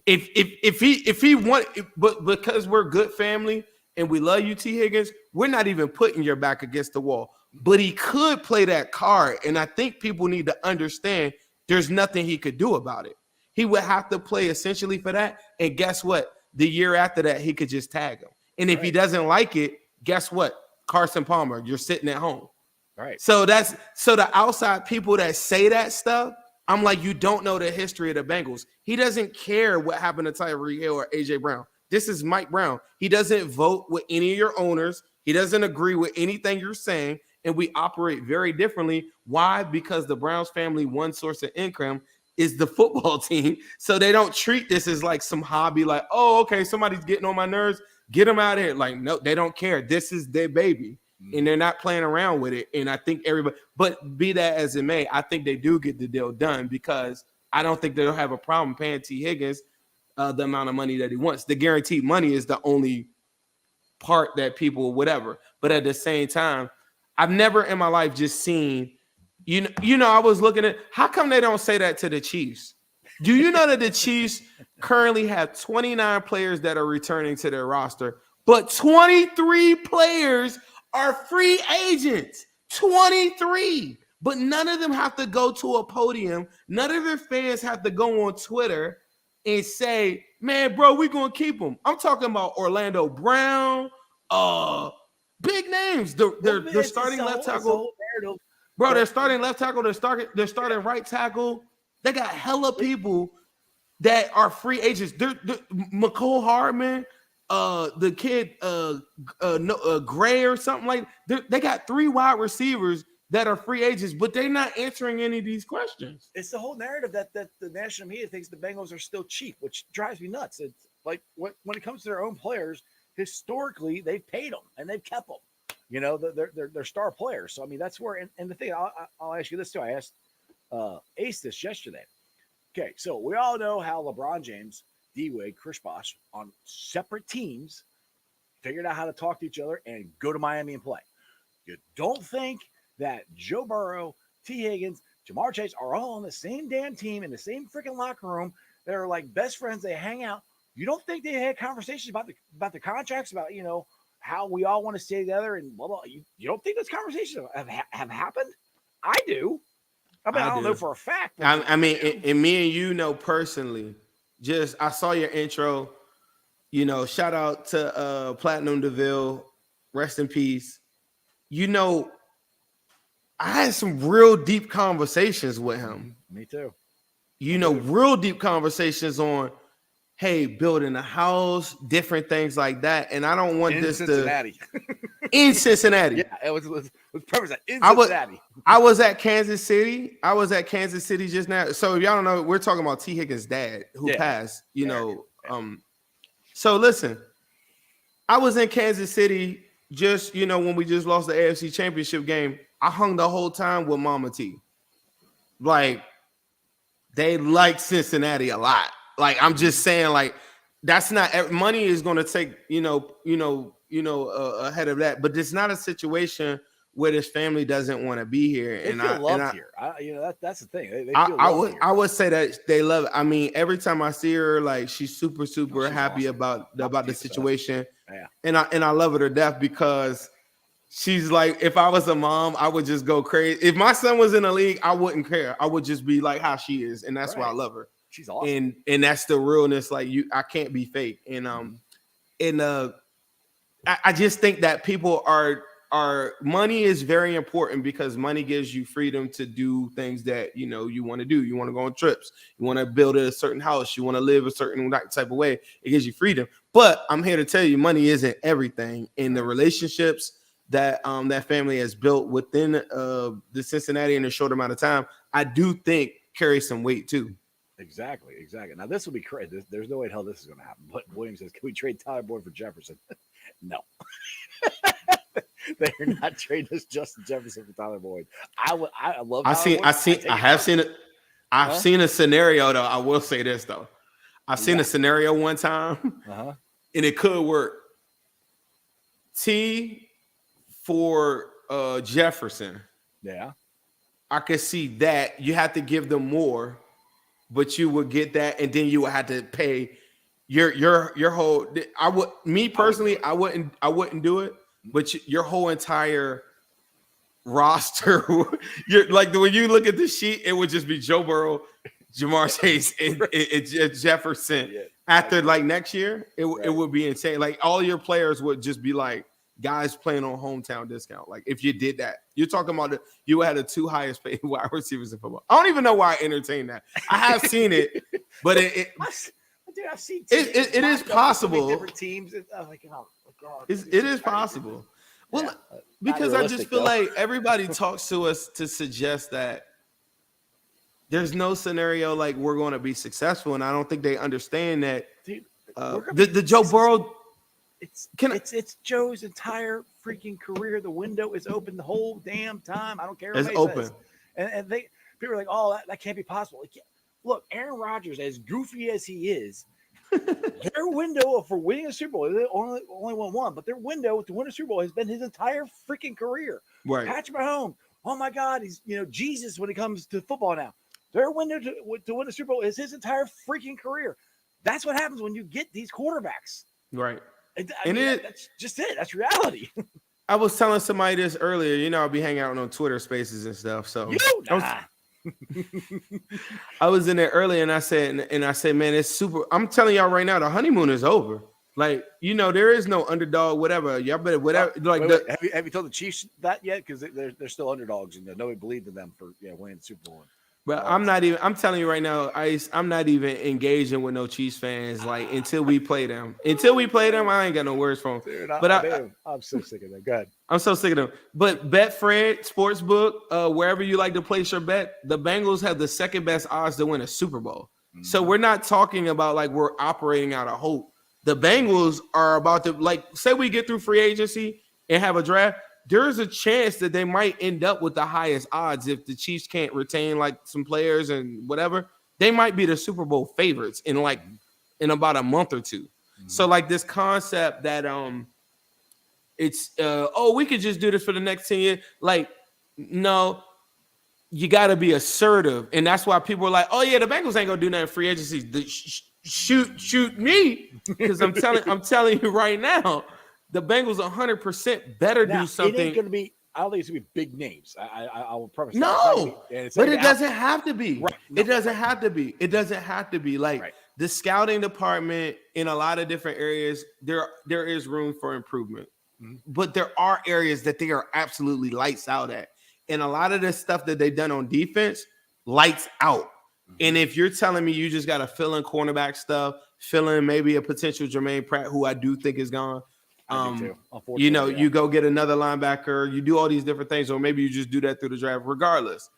If he want, but because we're good family and we love you, T. Higgins, we're not even putting your back against the wall. But he could play that card, and I think people need to understand there's nothing he could do about it. He would have to play essentially for that, and guess what? The year after that, he could just tag him. And if he doesn't like it, guess what? Carson Palmer, you're sitting at home. Right. So the outside people that say that stuff, I'm like, you don't know the history of the Bengals. He doesn't care what happened to Tyreek Hill or A.J. Brown. This is Mike Brown. He doesn't vote with any of your owners. He doesn't agree with anything you're saying, and we operate very differently. Why? Because the Browns family, one source of income is the football team, so they don't treat this as like some hobby, like, oh, okay, somebody's getting on my nerves, get them out of here. Like, no, they don't care. This is their baby. And they're not playing around with it. And I think everybody, but be that as it may, I think they do get the deal done because I don't think they'll have a problem paying T. Higgins the amount of money that he wants. The guaranteed money is the only part that people, whatever. But at the same time, I've never in my life just seen, I was looking at, how come they don't say that to the Chiefs? Do you know that the Chiefs currently have 29 players that are returning to their roster, but 23 players are free agents? 23. But none of them have to go to a podium. None of their fans have to go on Twitter and say, man, bro, we're going to keep them. I'm talking about Orlando Brown, big names. They're starting left tackle. Bro, they're starting left tackle. They're starting right tackle. They got hella people that are free agents. They're McCole Hardman, the kid Gray or something like that. They got 3 wide receivers that are free agents, but they're not answering any of these questions. It's the whole narrative that the national media thinks the Bengals are still cheap, which drives me nuts. It's like when it comes to their own players, historically they've paid them and they've kept them. You know, they're star players. So I mean, that's where. And the thing, I'll ask you this too. I asked Ace this yesterday. Okay, so we all know how LeBron James, D-Wade, Chris Bosh on separate teams figured out how to talk to each other and go to Miami and play. You don't think that Joe Burrow, T. Higgins, Jamar Chase are all on the same damn team in the same freaking locker room? They're like best friends. They hang out. You don't think they had conversations about the contracts, about, you know, how we all want to stay together and blah, blah. You don't think those conversations have happened? I do. I mean, I don't know for a fact. I mean, and me and you know personally, just I saw your intro, you know, shout out to Platinum DeVille, rest in peace. You know, I had some real deep conversations with him. Me too. You know, real deep conversations on, hey, building a house, different things like that. And I don't want this Cincinnati. In Cincinnati. Yeah, it was purpose in Cincinnati. I was at Kansas City. I was at Kansas City just now. So if y'all don't know, we're talking about T. Higgins' dad who passed, you know. So listen, I was in Kansas City just, you know, when we just lost the AFC Championship game. I hung the whole time with Mama T. Like, they like Cincinnati a lot. Like, I'm just saying, like, that's not money is going to take, ahead of that. But it's not a situation where this family doesn't want to be here. They feel loved here. That's the thing. They feel loved here. I would say that they love it. I mean, every time I see her, like, she's super happy awesome. about the situation. Yeah. And I love her to death because she's like, if I was a mom, I would just go crazy. If my son was in the league, I wouldn't care. I would just be like how she is, and that's why I love her. She's awesome, and that's the realness. Like, I can't be fake. And I just think that people are money is very important because money gives you freedom to do things that you want to do. You want to go on trips. You want to build a certain house. You want to live a certain type of way. It gives you freedom. But I'm here to tell you, money isn't everything. In the relationships that that family has built within the Cincinnati in a short amount of time, I do think carries some weight too. Exactly. Now this will be crazy. There's no way in hell this is going to happen. But Williams says, "Can we trade Tyler Boyd for Jefferson?" No, they're not trading this Justin Jefferson for Tyler Boyd. I love. I've seen a scenario though. I will say this though. I've seen a scenario one time, and it could work. T for Jefferson. Yeah, I could see that. You have to give them more. But you would get that, and then you would have to pay your whole. I wouldn't do it. But your whole entire roster, you're like when you look at the sheet, it would just be Joe Burrow, Jamar Chase, and Jefferson. Yeah. After like next year, it would be insane. Like all your players would just be like guys playing on hometown discount. Like if you did that, you're talking about you had the two highest paid wide receivers in football. I don't even know why I entertain that. I have seen it, but I've seen it is possible. Different teams. Like, oh God, it is possible. Well, because I just feel like everybody talks to us to suggest that there's no scenario like we're going to be successful, and I don't think they understand that. Dude, the Joe Burrow. It's Joe's entire freaking career. The window is open the whole damn time. I don't care. It's open. Says. And people are like, oh, that can't be possible. Like, look, Aaron Rodgers, as goofy as he is, their window for winning a Super Bowl, they only won one, but their window to win a Super Bowl has been his entire freaking career. Right. Patrick Mahomes, oh my God, he's Jesus when it comes to football now. Their window to win a Super Bowl is his entire freaking career. That's what happens when you get these quarterbacks. Right. That's just it. That's reality. I was telling somebody this earlier. I'll be hanging out on Twitter Spaces and stuff. So I was in there earlier, and I said, man, it's super. I'm telling y'all right now, the honeymoon is over. Like, there is no underdog. Whatever, y'all better whatever. Wait. Have you told the Chiefs that yet? Because they're still underdogs, and nobody believed in them for winning the Super Bowl. But I'm not even. I'm telling you right now, Ice. I'm not even engaging with no Chiefs fans. Like until we play them. Until we play them, I ain't got no words for them. Dude, But I'm so sick of that. Go ahead. I'm so sick of them. But Betfred Sportsbook, wherever you like to place your bet, the Bengals have the second best odds to win a Super Bowl. Mm-hmm. So we're not talking about like we're operating out of hope. The Bengals are about to, like, say we get through free agency and have a draft. There's a chance that they might end up with the highest odds if the Chiefs can't retain like some players and whatever. They might be the Super Bowl favorites in about a month or two. Mm-hmm. So like this concept that it's we could just do this for the next 10 years. Like, no, you got to be assertive, and that's why people are like, oh yeah, the Bengals ain't gonna do nothing free agency. Shoot me, because I'm telling you right now. The Bengals 100% better do something. It ain't going to be. I don't think it's going to be big names. I will preface. No, but it doesn't have to be. Right. No, it doesn't have to be. It doesn't have to be. Like the scouting department in a lot of different areas, there is room for improvement. Mm-hmm. But there are areas that they are absolutely lights out at, and a lot of the stuff that they've done on defense, lights out. Mm-hmm. And if you're telling me you just got to fill in cornerback stuff, fill in maybe a potential Jermaine Pratt, who I do think is gone. You go get another linebacker, you do all these different things, or maybe you just do that through the draft. Regardless,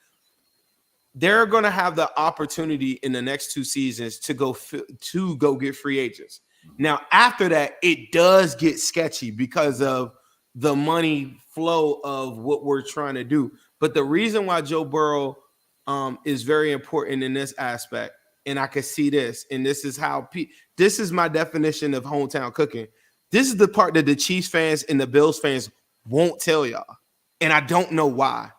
they're going to have the opportunity in the next 2 seasons to go get free agents. Now, after that, it does get sketchy because of the money flow of what we're trying to do. But the reason why Joe Burrow is very important in this aspect, and I can see this, and this is how this is my definition of hometown cooking. This is the part that the Chiefs fans and the Bills fans won't tell y'all. And I don't know why.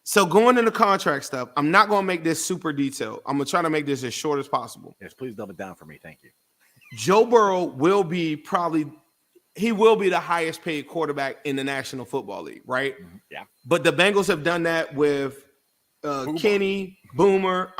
So going into contract stuff, I'm not going to make this super detailed. I'm going to try to make this as short as possible. Yes, please dumb it down for me. Thank you. Joe Burrow will be the highest paid quarterback in the National Football League, right? Mm-hmm. Yeah. But the Bengals have done that with Boomer,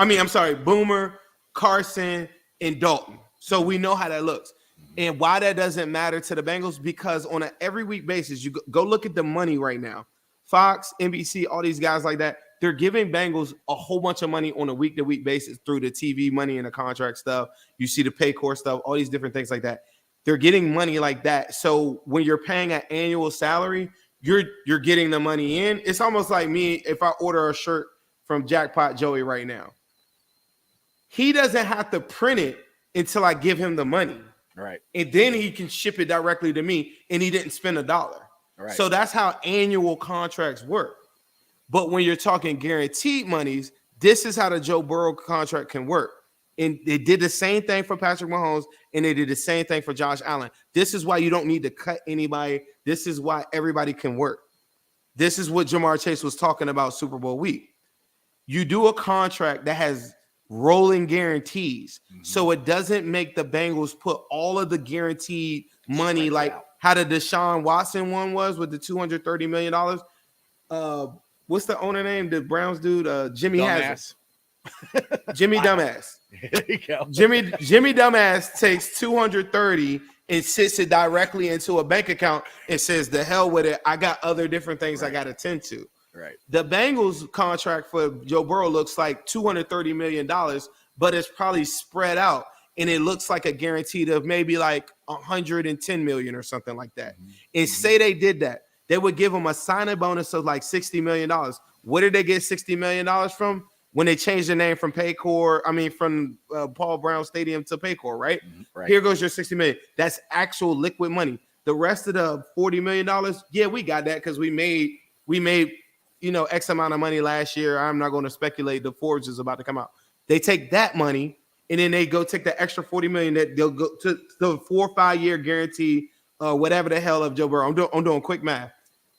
Carson, and Dalton. So we know how that looks. And why that doesn't matter to the Bengals, because on an every week basis, you go look at the money right now. Fox, NBC, all these guys like that, they're giving Bengals a whole bunch of money on a week-to-week basis through the TV money and the contract stuff. You see the pay core stuff, all these different things like that. They're getting money like that. So when you're paying an annual salary, you're getting the money in. It's almost like me if I order a shirt from Jackpot Joey right now. He doesn't have to print it until I give him the money. Right. And then he can ship it directly to me, and he didn't spend $1. Right. So that's how annual contracts work. But when you're talking guaranteed monies, this is how the Joe Burrow contract can work. And they did the same thing for Patrick Mahomes, and they did the same thing for Josh Allen. This is why you don't need to cut anybody. This is why everybody can work. This is what Jamar Chase was talking about Super Bowl week. You do a contract that has rolling guarantees. Mm-hmm. So it doesn't make the Bengals put all of the guaranteed money like how the Deshaun Watson one was with the $230 million. What's the owner name? The Browns dude, Jimmy Dumbass. Jimmy Dumbass. There you go. Jimmy Dumbass takes 230 and sits it directly into a bank account and says, the hell with it. I got other different things I got to tend to. Right. The Bengals contract for Joe Burrow looks like $230 million, but it's probably spread out, and it looks like a guaranteed of maybe like $110 million or something like that. Mm-hmm. And say they did that, they would give him a signing bonus of like $60 million. Where did they get $60 million from? When they changed the name from from Paul Brown Stadium to Paycor, right? Mm-hmm. Right? Here goes your $60 million. That's actual liquid money. The rest of the $40 million, yeah, we got that because we made X amount of money last year. I'm not going to speculate. The Forbes is about to come out. They take that money and then they go take the extra $40 million that they'll go to the 4 or 5 year guarantee, whatever the hell of Joe Burrow. I'm doing quick math.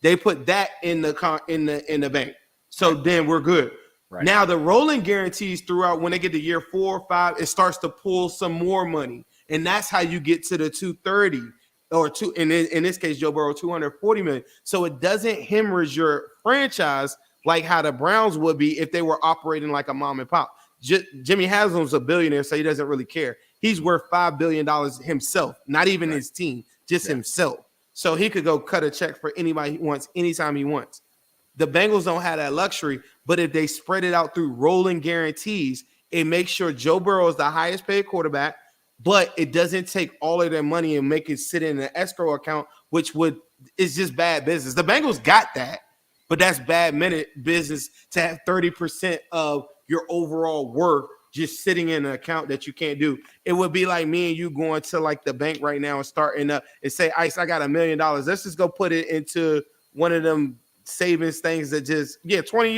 They put that in the bank. So then we're good. Right. Now the rolling guarantees throughout when they get to year 4 or 5, it starts to pull some more money, and that's how you get to the 230 or two. In this case, Joe Burrow $240 million. So it doesn't hemorrhage your franchise like how the Browns would be if they were operating like a mom and pop. Jimmy Haslam's a billionaire, so he doesn't really care. He's worth $5 billion himself, not even his team, just himself. So he could go cut a check for anybody he wants, anytime he wants. The Bengals don't have that luxury, but if they spread it out through rolling guarantees, it makes sure Joe Burrow is the highest paid quarterback, but it doesn't take all of their money and make it sit in an escrow account, which is just bad business. The Bengals got that, but that's bad minute business to have 30% of your overall worth just sitting in an account that you can't do. It would be like me and you going to like the bank right now and starting up and say, Ice, I got $1 million. Let's just go put it into one of them savings things that just 20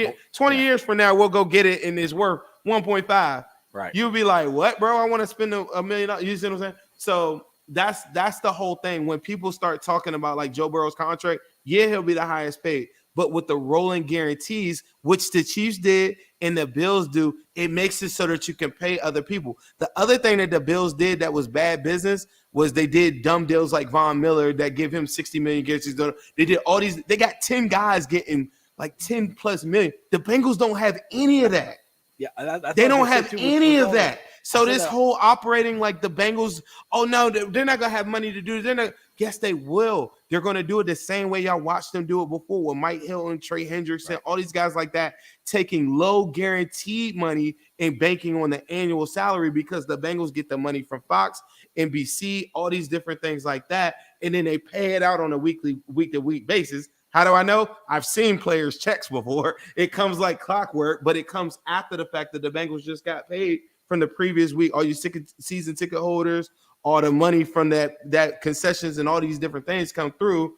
years from now we'll go get it and it's worth 1.5. Right. You'll be like, what, bro? I want to spend $1 million. You see what I'm saying? So that's the whole thing. When people start talking about like Joe Burrow's contract, he'll be the highest paid. But with the rolling guarantees, which the Chiefs did and the Bills do, it makes it so that you can pay other people. The other thing that the Bills did that was bad business was they did dumb deals like Von Miller that give him 60 million guarantees. They did all these. They got 10 guys getting like 10 plus million. The Bengals don't have any of that. Yeah, that's they don't have any of that. So this whole operating like the Bengals, oh no, they're not gonna have money to do it. They're not. Yes, they will. They're gonna do it the same way y'all watched them do it before with Mike Hilton, Trey Hendrickson, all these guys like that, taking low guaranteed money and banking on the annual salary because the Bengals get the money from Fox, NBC, all these different things like that, and then they pay it out on a week to week basis. How do I know? I've seen players' checks before. It comes like clockwork, but it comes after the fact that the Bengals just got paid from the previous week. All you season ticket holders, all the money from that concessions and all these different things come through.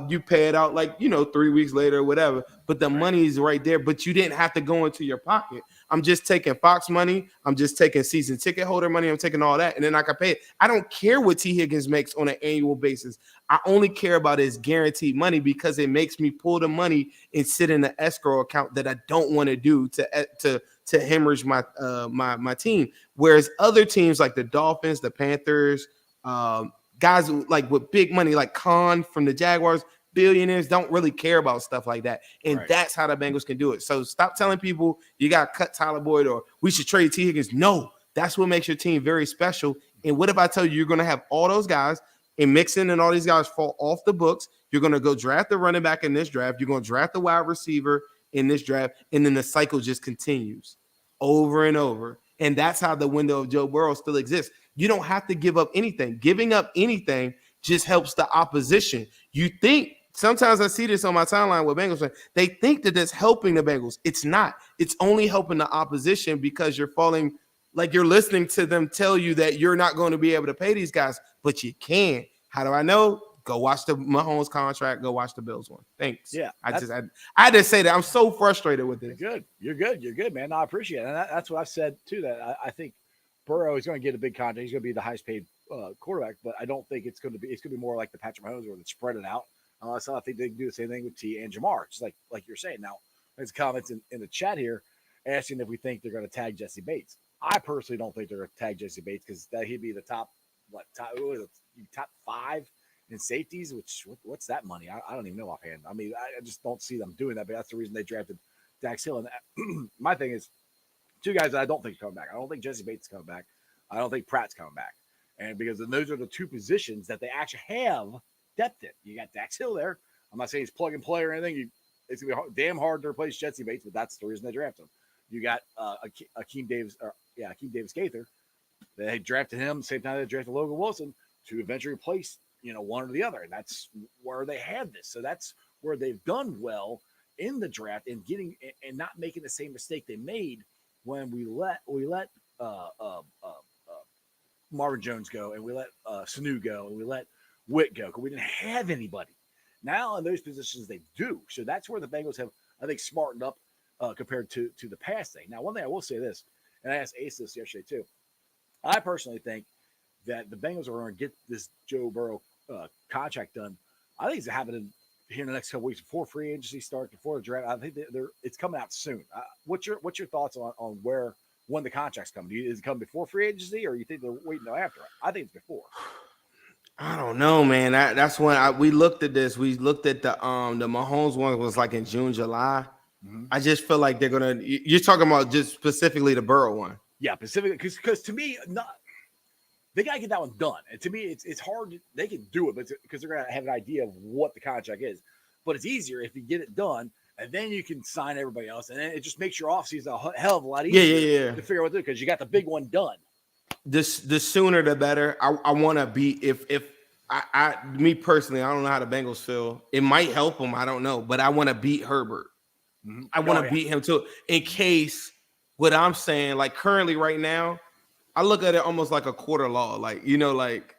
You pay it out like 3 weeks later or whatever. But the money is right there. But you didn't have to go into your pocket. I'm just taking Fox money. I'm just taking season ticket holder money. I'm taking all that, and then I can pay it. I don't care what T. Higgins makes on an annual basis. I only care about his guaranteed money because it makes me pull the money and sit in an escrow account that I don't want to do to hemorrhage my my team. Whereas other teams like the Dolphins, the Panthers, guys like with big money like Khan from the Jaguars, billionaires don't really care about stuff like that. And that's how the Bengals can do it. So stop telling people you got to cut Tyler Boyd or we should trade T. Higgins. No, that's what makes your team very special. And what if I tell you you're going to have all those guys and Mixon and all these guys fall off the books? You're going to go draft the running back in this draft. You're going to draft the wide receiver in this draft. And then the cycle just continues over and over. And that's how the window of Joe Burrow still exists. You don't have to give up anything. Giving up anything just helps the opposition. You think, sometimes I see this on my timeline with Bengals fans, they think that that's helping the Bengals. It's not. It's only helping the opposition because you're falling, like you're listening to them tell you that you're not going to be able to pay these guys, but you can. How do I know? Go watch the Mahomes contract. Go watch the Bills one. Thanks. Yeah. I had to say that. I'm so frustrated with this. You're good, man. I appreciate it. And that's what I've said too, that I think Burrow is going to get a big contract. He's going to be the highest paid quarterback, but I don't think it's going to be more like the Patrick Mahomes where they spread it out. So I think they can do the same thing with T and Jamar, just like you're saying. Now, there's comments in the chat here asking if we think they're going to tag Jesse Bates. I personally don't think they're going to tag Jesse Bates because he'd be the top 5 in safeties. What's that money? I don't even know offhand. I mean, I just don't see them doing that. But that's the reason they drafted Dax Hill. And my thing is, two guys that I don't think are coming back. I don't think Jesse Bates is coming back. I don't think Pratt's coming back. And because those are the two positions that they actually have depth in. You got Dax Hill there. I'm not saying he's plug and play or anything. It's going to be damn hard to replace Jesse Bates, but that's the reason they drafted him. You got Akeem Davis Gaither. They drafted him same time they drafted Logan Wilson to eventually replace one or the other. And that's where they had this. So that's where they've done well in the draft and getting and not making the same mistake they made when we let Marvin Jones go and we let Sanu go and we let Witt go because we didn't have anybody. Now in those positions they do. So that's where the Bengals have, I think, smartened up compared to the past thing. Now, one thing I will say this, and I asked Ace this yesterday too. I personally think that the Bengals are going to get this Joe Burrow contract done. I think it's happening here in the next couple weeks before free agency starts, before the draft. I think it's coming out soon. What's your thoughts on when the contract's coming? Is it come before free agency, or you think they're waiting until after? I think it's before. I don't know, man. That's when we looked at this. We looked at the Mahomes one was like in June, July. Mm-hmm. I just feel like they're gonna. You're talking about just specifically the Burrow one. Yeah, specifically because to me, they gotta get that one done. And to me, it's hard. They can do it, but because they're gonna have an idea of what the contract is. But it's easier if you get it done and then you can sign everybody else, and then it just makes your offseason a hell of a lot Yeah, easier yeah. to figure out what to do because you got the big one done. The sooner the better. I want to be if me personally, I don't know how the Bengals feel. It might help them. I don't know, but I want to beat Herbert. I want to beat him too. In case what I'm saying, like currently right now, I look at it almost like a quarter law. Like, like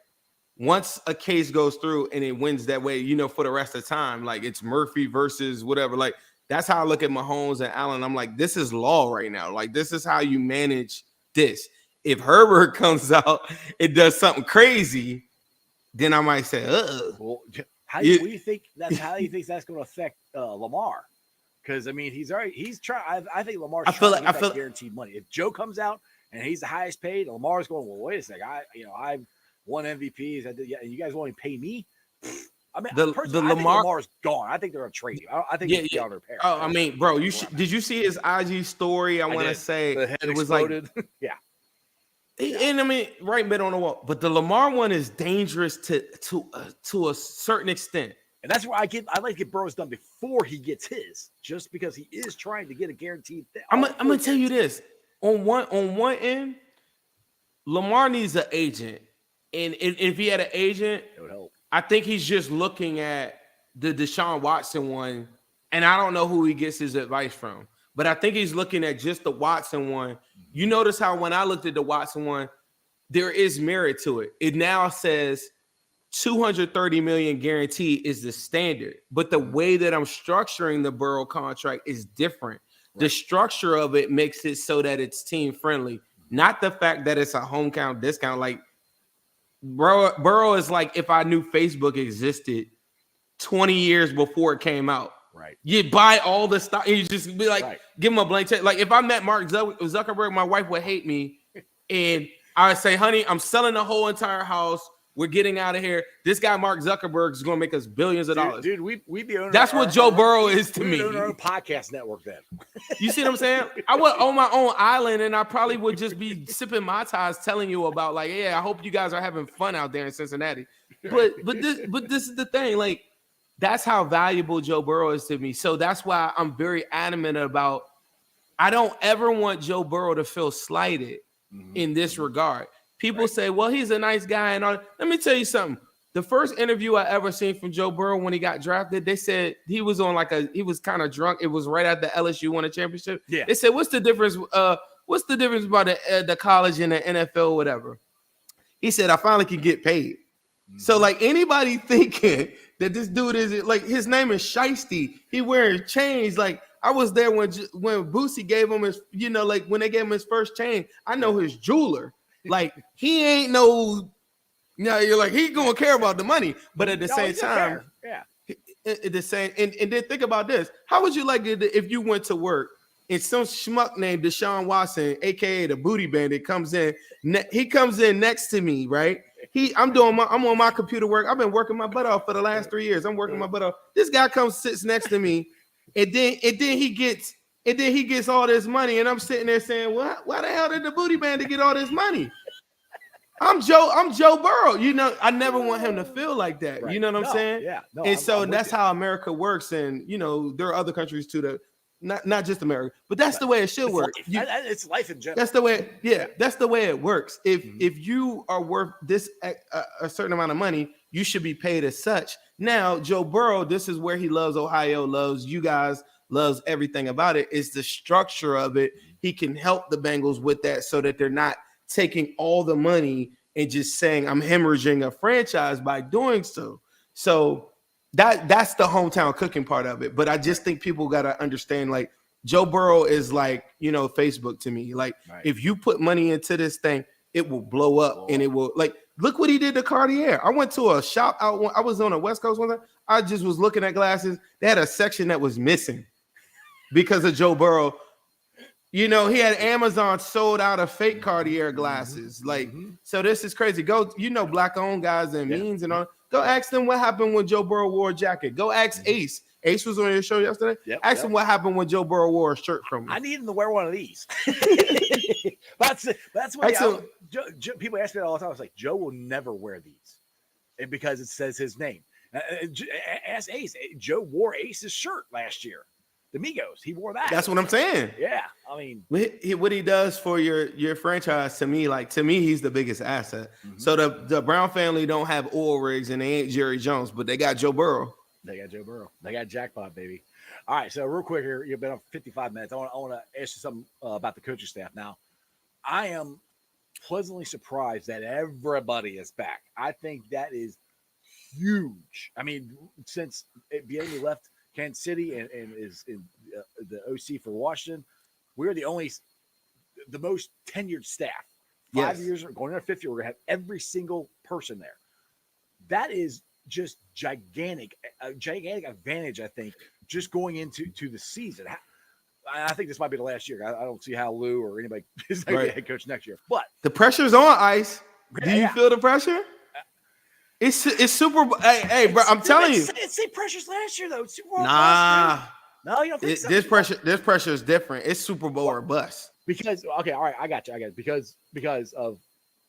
once a case goes through and it wins that way, for the rest of the time, like it's Murphy versus whatever. Like that's how I look at Mahomes and Allen. I'm like, this is law right now. Like this is how you manage this. If Herbert comes out, it does something crazy, then I might say, Well, how do you think that's going to affect Lamar? Because I mean, he's trying. I think Lamar's trying to get that guaranteed money. If Joe comes out and he's the highest paid, Lamar's going, well, wait a second, I've won MVPs. And you guys won't even pay me. I mean, I think Lamar's gone. I think they're going to trade you. I think he's beyond repair. Oh, I mean, bro, did you see his IG story? I want to say the head it was exploded. Like, yeah. And I mean, right mid on the wall. But the Lamar one is dangerous to a certain extent. And that's where I like to get Burrow's done before he gets his, just because he is trying to get a guaranteed thing. I'm gonna tell you this: on one end, Lamar needs an agent, and if he had an agent, it would help. I think he's just looking at the Deshaun Watson one, and I don't know who he gets his advice from, but I think he's looking at just the Watson one. You notice how when I looked at the Watson one, there is merit to it. It now says $230 million guarantee is the standard, but the way that I'm structuring the Burrow contract is different. Right. The structure of it makes it so that it's team friendly, not the fact that it's a hometown discount. Like Burrow is like if I knew Facebook existed 20 years before it came out. Right. You buy all the stock and you just be like, give him a blank check. Like if I met Mark Zuckerberg, my wife would hate me, and I would say, honey, I'm selling the whole entire house. We're getting out of here. This guy, Mark Zuckerberg, is going to make us billions of dollars. Dude, we'd be owning. That's what Joe Burrow is to me. We'd own our own podcast network then. You see what I'm saying? I would own my own island, and I probably would just be sipping Mai Tais telling you about, like, yeah, I hope you guys are having fun out there in Cincinnati. But this is the thing. Like, that's how valuable Joe Burrow is to me. So that's why I'm very adamant about I don't ever want Joe Burrow to feel slighted in this regard. People say, well, he's a nice guy and all. Let me tell you something. The first interview I ever seen from Joe Burrow when he got drafted, they said he was on he was kind of drunk. It was right after LSU won a championship. Yeah. They said, what's the difference? What's the difference about the college and the NFL, whatever? He said, I finally can get paid. So like anybody thinking that this dude is like, his name is Shiesty. He wearing chains. Like I was there when Boosie gave him his, like when they gave him his first chain, I know his jeweler. Like he ain't you're like he gonna care about the money, but at the same time, at the same and then think about this: how would you like it if you went to work and some schmuck named Deshaun Watson, aka the Booty Bandit, comes in? He comes in next to me, right? I'm on my computer work. I've been working my butt off for the last 3 years. I'm working my butt off. This guy sits next to me, and then he gets all this money, and I'm sitting there saying, "What? Why the hell did the Booty Bandit get all this money?" I'm Joe Burrow. I never want him to feel like that. Right. You know what I'm saying? Yeah. No, and so that's how America works. And there are other countries too that not just America, but that's the way it should work. It's life in general. That's the way. Yeah, that's the way it works. If you are worth this a certain amount of money, you should be paid as such. Now, Joe Burrow, this is where he loves Ohio, loves you guys, loves everything about it. It's the structure of it. He can help the Bengals with that so that they're not taking all the money and just saying I'm hemorrhaging a franchise by doing so. So that's the hometown cooking part of it. But I just think people got to understand, like, Joe Burrow is like, Facebook to me. Like, if you put money into this thing, it will blow up and it will, like, look what he did to Cartier. I went to a shop out. I was on the West Coast one time. I just was looking at glasses. They had a section that was missing because of Joe Burrow. He had Amazon sold out of fake Cartier glasses. Like, so this is crazy. Go, black-owned guys and means and all. Go ask them what happened when Joe Burrow wore a jacket. Go ask Ace. Ace was on your show yesterday. Ask him what happened when Joe Burrow wore a shirt from him. I need him to wear one of these. That's what people ask me all the time. I was like, Joe will never wear these, because it says his name. Ask Ace. Joe wore Ace's shirt last year. the Migos. He wore that. That's what I'm saying. Yeah, I mean, What he does for your franchise, to me, he's the biggest asset. So the Brown family don't have oil rigs and they ain't Jerry Jones, but they got Joe Burrow. they got Joe Burrow. They got jackpot, baby. All right, so real quick here, you've been on 55 minutes. I want to ask you something about the coaching staff. Now, I am pleasantly surprised that everybody is back. I think that is huge. I mean, since Bieniemy left Kansas City and is in the OC for Washington, we're the most tenured staff. 5 years, going into 5th year, we're going to have every single person there. That is just gigantic, a gigantic advantage, I think, just going into the season. I think this might be the last year. I don't see how Lou or anybody is going to be head coach next year. But the pressure's on, Ice. Do you feel the pressure? It's Super Bowl. Hey, bro, I'm telling you. It's pressure's last year though. It's Super Bowl. Nah. No, you don't think so? This pressure is different. It's Super Bowl or bust. Because okay, all right, I got you. Because of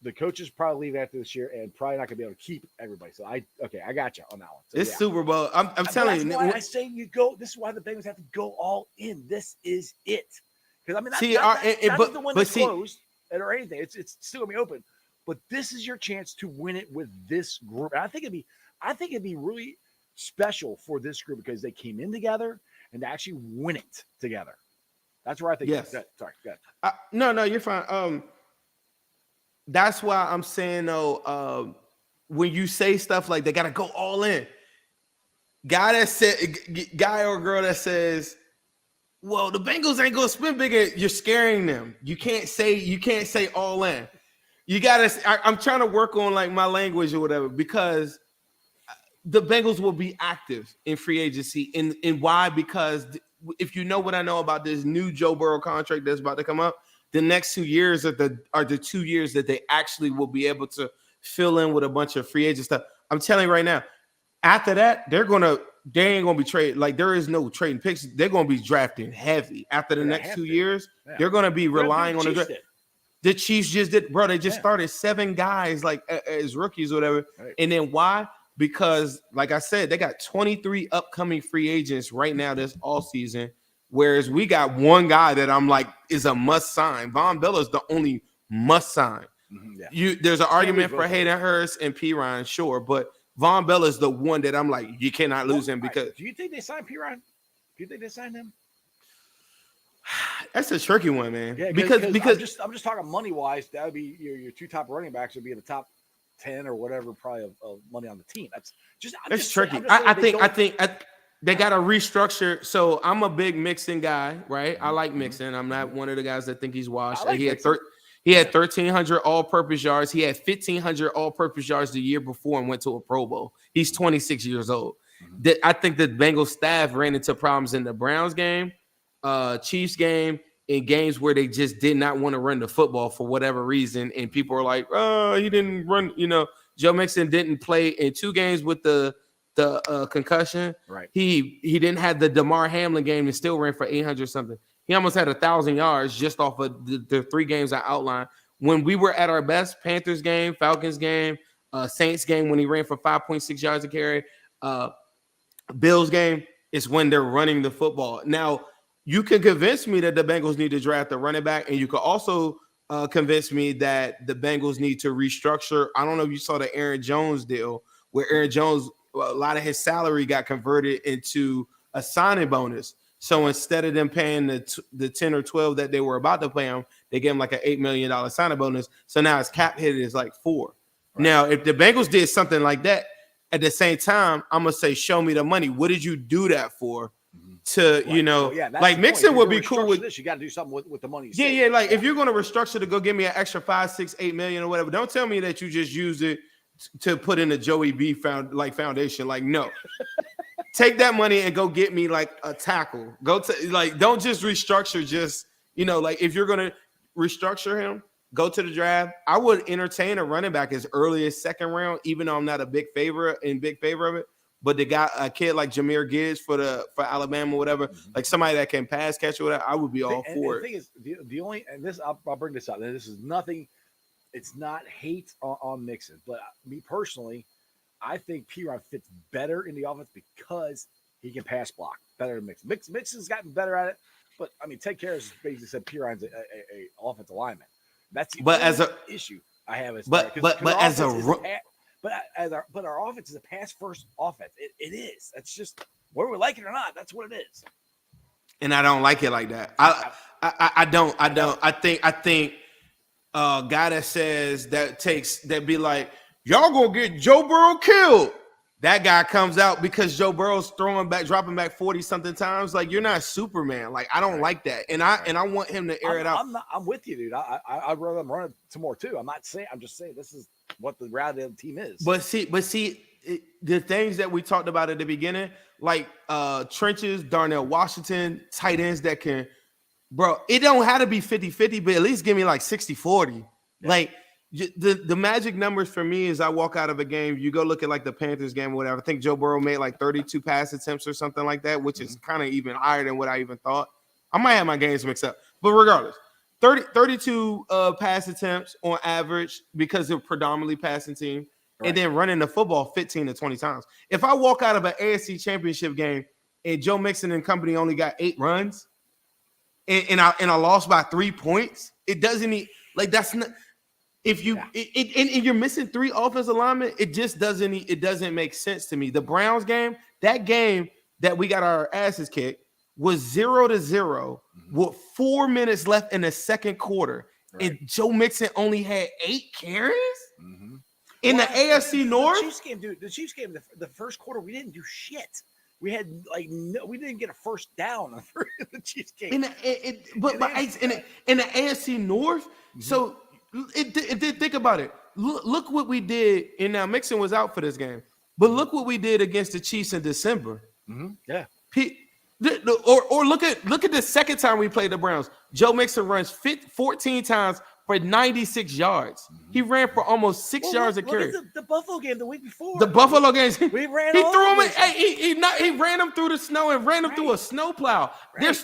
the coaches probably leaving after this year and probably not gonna be able to keep everybody. So I got you on that one. So, it's Super Bowl. I'm telling you. Why I say you go. This is why the Bengals have to go all in. This is it. Because I mean, not the one that's closed or anything. It's still gonna be open. But this is your chance to win it with this group. And I think it'd be really special for this group because they came in together and to actually win it together. That's where I think. Yes. Sorry. Go ahead. No, you're fine. That's why I'm saying though, when you say stuff like they gotta go all in, guy or girl that says, well, the Bengals ain't gonna spend bigger, you're scaring them. You can't say all in. You gotta. I'm trying to work on like my language or whatever because the Bengals will be active in free agency. And why? Because if you know what I know about this new Joe Burrow contract that's about to come up, the next 2 years are the 2 years that they actually will be able to fill in with a bunch of free agent stuff. I'm telling you right now. After that, they ain't gonna be traded. Like there is no trading picks. They're gonna be drafting heavy. After the next 2 years, they're gonna be relying on the draft. The Chiefs just did, bro. They just started 7 guys like as rookies or whatever. Right. And then why? Because, like I said, they got 23 upcoming free agents right now this all season. Whereas we got one guy that I'm like is a must sign. Von Miller is the only must sign. There's an argument for Hayden Hurst and P. Ryan, sure, but Von Miller is the one that I'm like you cannot lose him because. Right. Do you think they signed P. Ryan? Do you think they signed him? That's a tricky one, man. Yeah, because I'm just talking money wise. That would be your 2 top running backs would be in the top 10 or whatever, probably of money on the team. That's tricky. I think they got to restructure. So I'm a big Mixon guy, right? I like Mixon. I'm not one of the guys that think he's washed. He had 1,300 all-purpose yards. He had 1,500 all-purpose yards the year before and went to a Pro Bowl. He's 26 years old. I think the Bengals staff ran into problems in the Browns game. Chiefs game, in games where they just did not want to run the football for whatever reason, and people are like, "Oh, he didn't run." Joe Mixon didn't play in 2 games with the concussion. Right. He didn't have the DeMar Hamlin game and still ran for 800 something. He almost had 1,000 yards just off of the 3 games I outlined. When we were at our best, Panthers game, Falcons game, Saints game, when he ran for 5.6 yards a carry, Bills game, is when they're running the football. Now, you can convince me that the Bengals need to draft a running back, and you could also convince me that the Bengals need to restructure. I don't know if you saw the Aaron Jones deal where Aaron Jones, a lot of his salary got converted into a signing bonus. So instead of them paying the 10 or 12 that they were about to pay him, they gave him like an $8 million signing bonus. So now his cap hit is like 4. Right. Now, if the Bengals did something like that, at the same time, I'm going to say, show me the money. What did you do that for? To like Mixon would be cool with this. You got to do something with the money. Yeah. Like if you're going to restructure to go give me an extra 5, 6, 8 million or whatever, don't tell me that you just use it to put in a Joey B foundation. Like, no, take that money and go get me like a tackle. Go to don't just restructure. Just like if you're going to restructure him, go to the draft. I would entertain a running back as early as 2nd round, even though I'm not a big favor of it. But they got a kid like Jahmyr Gibbs for Alabama, whatever, like somebody that can pass catch or whatever, I would be all for it. The thing is, the only, and this I'll bring this up. And this is nothing. It's not hate on Mixon, but me personally, I think P. Ryan fits better in the offense because He can pass block better than Mixon. Mixon's gotten better at it, but I mean, Ted Karras basically said Piron's a offensive lineman. That's the only issue I have. But our offense is a pass first offense. It is. That's just whether we like it or not. That's what it is. And I don't like it like that. I don't. I think guy that says that be like, y'all gonna get Joe Burrow killed. That guy comes out because Joe Burrow's dropping back 40 something times. Like, you're not Superman. Like, I don't like that. And I want him to air it out. I'm with you, dude. I'd rather them run it some more too. I'm just saying this is what the reality of the team is. But see, the things that we talked about at the beginning, like trenches, Darnell Washington, tight ends that can, bro, it don't have to be 50-50, but at least give me like 60-40. Yeah. Like, the magic numbers for me is I walk out of a game, you go look at like the Panthers game or whatever. I think Joe Burrow made like 32 pass attempts or something like that, which is kind of even higher than what I even thought. I might have my games mixed up, but regardless, 32 pass attempts on average because they're predominantly passing team, right, and then running the football 15 to 20 times. If I walk out of an AFC championship game and Joe Mixon and company only got 8 runs and I lost by 3 points, it doesn't need, like, that's not. If you and you're missing 3 offensive linemen, it just doesn't make sense to me. The Browns game, that game that we got our asses kicked, was 0-0 with 4 minutes left in the second quarter, right, and Joe Mixon only had 8 carries in the AFC North. The Chiefs game, dude. The Chiefs game, the first quarter, we didn't do shit. We had we didn't get a first down in the Chiefs game. In the AFC North, so. It did. Think about it. Look what we did. And now Mixon was out for this game, but look what we did against the Chiefs in December. Yeah. Or look at the second time we played the Browns. Joe Mixon runs 14 times for 96 yards. He ran for almost 6 yards a carry. The Buffalo game the week before. The Buffalo games. We ran. He threw him. He ran him through the snow and ran him through a snow plow. Right.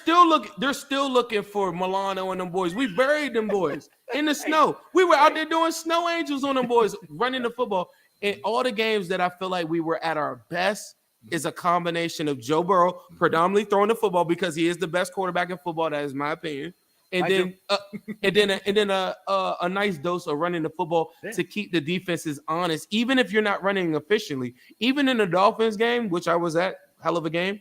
They're still looking for Milano and them boys. We buried them boys in the snow. We were out there doing snow angels on them boys, running the football. And all the games that I feel like we were at our best is a combination of Joe Burrow predominantly throwing the football because he is the best quarterback in football. That is my opinion. And then a nice dose of running the football to keep the defenses honest, even if you're not running efficiently. Even in the Dolphins game, which I was at, hell of a game,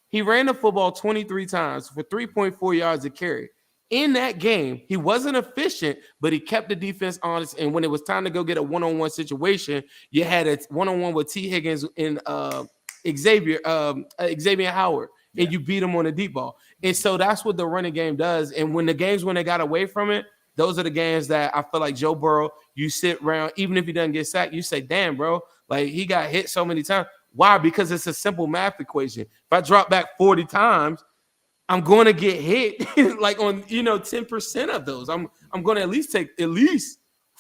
he ran the football 23 times for 3.4 yards a carry. In that game, he wasn't efficient, but he kept the defense honest. And when it was time to go get a one-on-one situation, you had a one-on-one with T. Higgins and Xavier Howard. And you beat them on the deep ball. And so that's what the running game does. And when they got away from it, those are the games that I feel like Joe Burrow, you sit around, even if he doesn't get sacked, you say, damn, bro, like he got hit so many times. Why? Because it's a simple math equation. If I drop back 40 times, I'm going to get hit like on, 10% of those. I'm going to at least take 4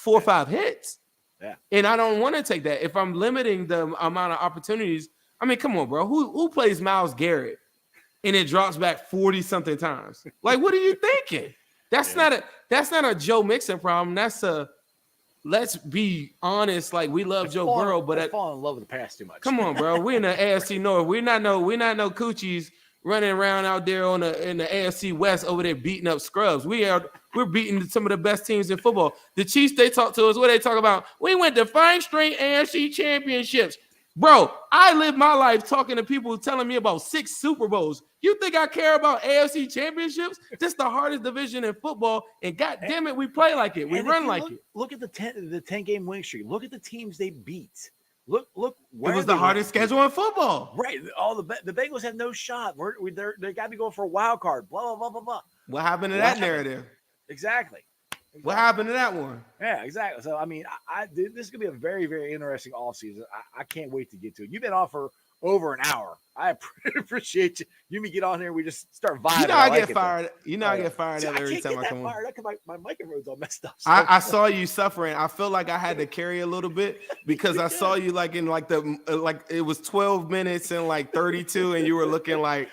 or 5 hits. Yeah. And I don't want to take that. If I'm limiting the amount of opportunities, I mean, come on, bro. Who plays Myles Garrett? And it drops back 40 something times. Like, what are you thinking? That's not a Joe Mixon problem. That's let's be honest. Like, we love Joe Burrow, but I fall in love with the pass too much. Come on, bro. We're in the AFC North. We're not no coochies running around out there in the AFC West over there beating up scrubs. We're beating some of the best teams in football. The Chiefs, they talk to us. What they talk about? We went to 5 straight AFC championships. Bro, I live my life talking to people telling me about 6 Super Bowls. You think I care about AFC championships? This is the hardest division in football, and God damn it, we play like it. We run like it. Look at the 10-game winning streak. Look at the teams they beat. Look. It was the hardest schedule in football. Right. The Bengals have no shot. They got to be going for a wild card. Blah blah blah blah blah. What happened to that narrative? Exactly. What happened to that one? Yeah, exactly. So, I mean, this is going to be a very, very interesting offseason. I can't wait to get to it. You've been on for over an hour. I appreciate you. You and me get on here, we just start vibing. I get fired. I get fired every time I come on. My microphone's all messed up. So. I saw you suffering. I feel like I had to carry a little bit because I saw you like in like it was 12 minutes and like 32, and you were looking like.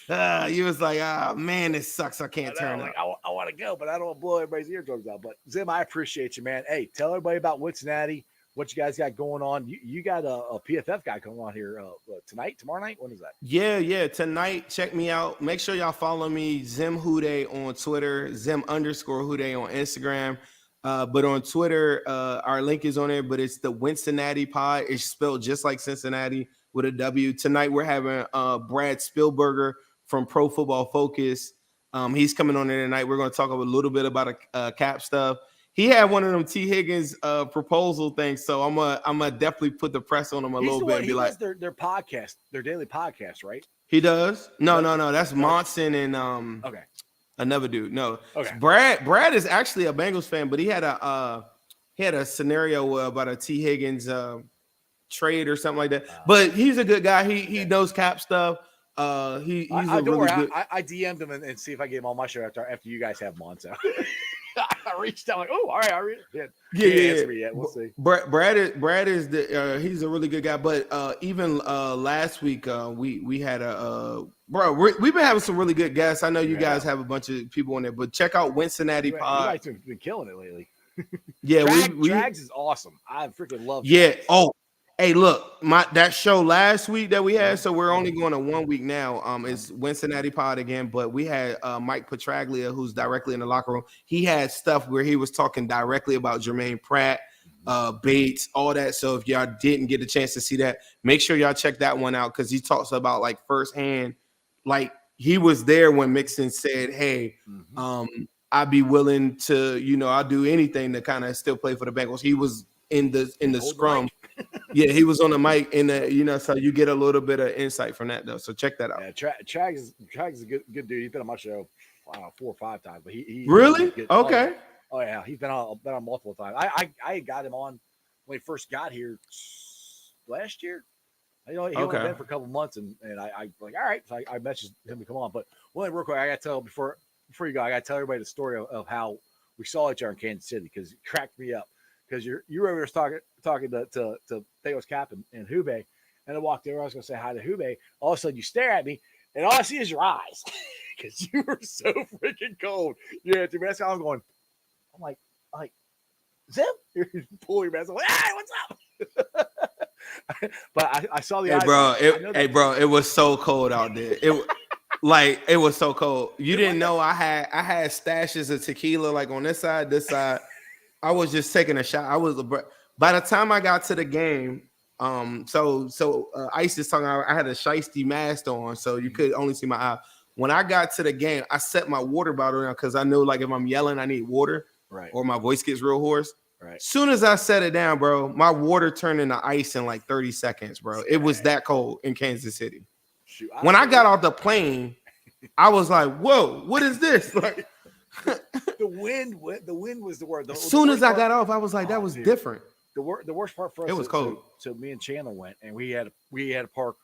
You was like, oh man, this sucks. I can't turn it. I want to go, but I don't want to blow everybody's eardrums out. But Zim, I appreciate you, man. Hey, tell everybody about Cincinnati, what you guys got going on. You got a PFF guy coming on here tonight, tomorrow night. When is that? Yeah. Tonight, check me out. Make sure y'all follow me, Zim Hude on Twitter, Zim_Hude on Instagram. But on Twitter, our link is on there, but it's the Wincinnati Pod. It's spelled just like Cincinnati with a W. Tonight, we're having Brad Spielberger from Pro Football Focus. He's coming on there tonight. We're going to talk a little bit about cap stuff. He had one of them T. Higgins proposal things, so I'm gonna definitely put the press on him a little bit and be like, their podcast, their daily podcast, right? He does? No. That's Monson and okay. Another dude. No. Okay. Brad is actually a Bengals fan, but he had a scenario about a T. Higgins trade or something like that. But he's a good guy. He knows cap stuff. He's a really good. I DM'd him and see if I gave him all my show after you guys have him on. So I reached out like, oh, all right, I read it. Yeah. We'll see. Brad is the he's a really good guy. But even last week we had we've been having some really good guests. I know you guys have a bunch of people on there, but check out Wincinnati Pod. You guys have been killing it lately. Yeah, Drags is awesome. I freaking love. Yeah. Drags. Oh, hey, look, that show last week that we had. So we're only going to 1 week now. It's Wincinnati Pod again, but we had Mike Petraglia, who's directly in the locker room. He had stuff where he was talking directly about Jermaine Pratt, Bates, all that. So if y'all didn't get a chance to see that, make sure y'all check that one out because he talks about like firsthand, like he was there when Mixon said, "Hey, I'd be willing to, I'll do anything to kind of still play for the Bengals." He was in the scrum. Yeah, he was on the mic in the, so you get a little bit of insight from that though. So check that out. Yeah, Trags is a good dude. He's been on my show, I don't know, 4 or 5 times, but he really okay. Oh yeah, he's been on multiple times. I got him on when he first got here last year. He only been for a couple months, and I like, all right. So I messaged him to come on. But one real quick, I got to tell before you go, I got to tell everybody the story of how we saw each other in Kansas City because it cracked me up. Because you were over there talking to Theo's Cap and Hube, and I walked there. I was going to say hi to Hube. All of a sudden, you stare at me, and all I see is your eyes because you were so freaking cold. You had your mask on. I'm like, Zim, you're pulling your mask. I'm like, hey, what's up? But I saw the eyes. Bro, it was so cold out there. It was so cold. You didn't know I had stashes of tequila like on this side. I was just taking a shot. By the time I got to the game, Ice is talking. I had a shiesty mask on, so you could only see my eye. When I got to the game, I set my water bottle down because I knew like if I'm yelling, I need water, right? Or my voice gets real hoarse. Right. Soon as I set it down, bro, my water turned into ice in like 30 seconds, bro. It was that cold in Kansas City. Shoot, when I got off the plane, I was like, "Whoa, what is this?" Like. The wind was the word. As soon as I got off, I was like, "That was different." The worst part for us, it was cold. So me and Chandler went, and we had to park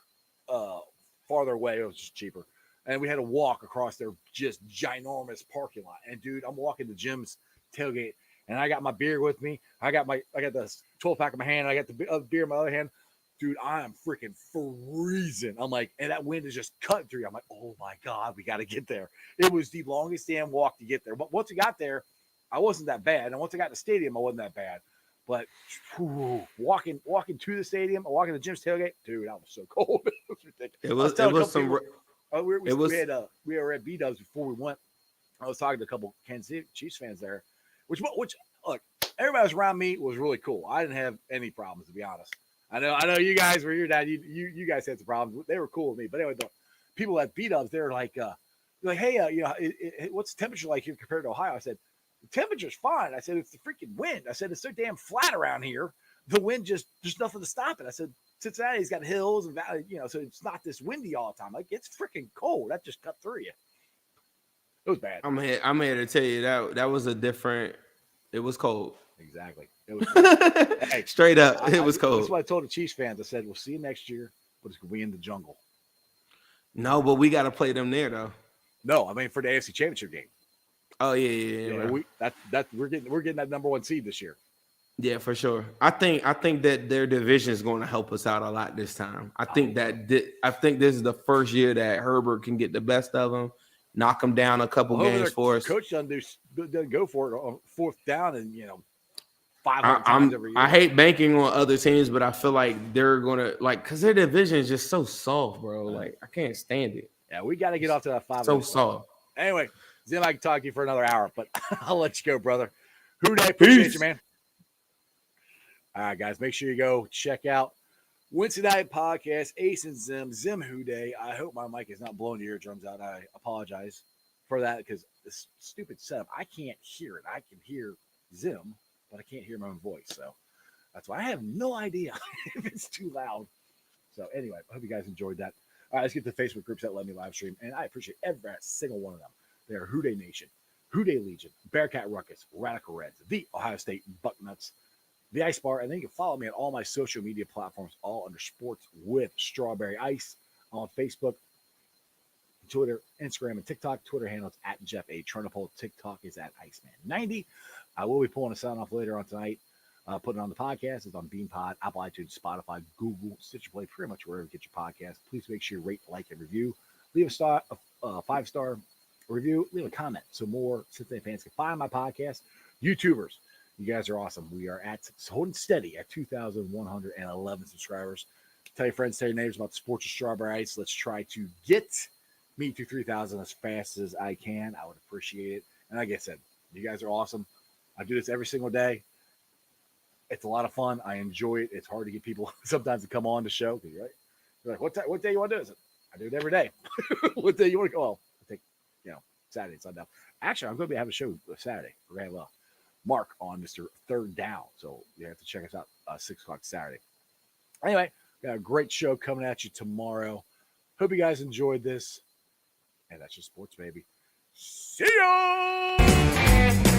farther away. It was just cheaper, and we had to walk across their just ginormous parking lot. And dude, I'm walking to Jim's tailgate, and I got my beer with me. I got the 12-pack in my hand. I got the beer in my other hand. Dude, I am freaking freezing. I'm like, and that wind is just cutting through. I'm like, oh my God, we got to get there. It was the longest damn walk to get there. But once we got there, I wasn't that bad. And once I got to the stadium, I wasn't that bad. But walking to the stadium, walking to Jim's tailgate, dude, I was so cold. It was ridiculous. We were at B-Dubs before we went. I was talking to a couple Kansas City Chiefs fans there, which look, everybody was around me was really cool. I didn't have any problems, to be honest. I know you guys were your dad. You guys had some problems. They were cool with me. But anyway, the people at B-Dubs, they're like, hey, what's the temperature like here compared to Ohio? I said, the temperature's fine. I said, it's the freaking wind. I said, it's so damn flat around here. The wind there's nothing to stop it. I said, Cincinnati's got hills and valleys, so it's not this windy all the time. Like, it's freaking cold. That just cut through you. It was bad. I'm here to tell you that was a different. It was cold. Exactly. It was hey, straight up. It was cold. That's what I told the Chiefs fans. I said, we'll see you next year, but it's going to be in the jungle. No, but we got to play them there, though. No, I mean, for the AFC Championship game. Oh, yeah. We're getting that number 1 seed this year. Yeah, for sure. I think that their division is going to help us out a lot this time. I think this is the first year that Herbert can get the best of them, knock them down a couple games for us. Coach doesn't go for it on 4th down and 500 times every year. I hate banking on other teams, but I feel like they're gonna because their division is just so soft, bro. Like I can't stand it. Yeah, we got to get off to that 5. So soft. Anyway, Zim, I can talk to you for another hour, but I'll let you go, brother. Houday, appreciate you, man. All right, guys, make sure you go check out Wednesday Night Podcast, Ace and Zim Houday. I hope my mic is not blowing your eardrums out. I apologize for that because this stupid setup, I can't hear it. I can hear Zim, but I can't hear my own voice. So that's why I have no idea if it's too loud. So anyway, I hope you guys enjoyed that. All right, let's get to the Facebook groups that let me live stream. And I appreciate every single one of them. They are Houday Nation, Houday Legion, Bearcat Ruckus, Radical Reds, the Ohio State Bucknuts, the Ice Bar. And then you can follow me on all my social media platforms, all under Sports with Strawberry Ice on Facebook, Twitter, Instagram, and TikTok. Twitter handle is at Jeff A. Turnipole. TikTok is at Iceman90. I will be pulling a sound off later on tonight. Putting it on the podcast. It's on BeanPod, Apple iTunes, Spotify, Google, Stitcher Play, pretty much wherever you get your podcast. Please make sure you rate, like, and review. Leave a 5-star review. Leave a comment so more Cincinnati fans can find my podcast. YouTubers, you guys are awesome. We are holding steady at 2,111 subscribers. Tell your friends, tell your neighbors about the Sports of Strawberry Ice. Let's try to get me to 3,000 as fast as I can. I would appreciate it. And like I said, you guys are awesome. I do this every single day. It's a lot of fun. I enjoy it. It's hard to get people sometimes to come on the show. You're like, what day you want to do this? I do it every day. What day you want to go? Well, I think, Saturday, sundown. Actually, I'm going to have a show Saturday. We're going to have Mark on Mr. Third Down. So you have to check us out 6 o'clock Saturday. Anyway, got a great show coming at you tomorrow. Hope you guys enjoyed this. And that's just sports, baby. See ya!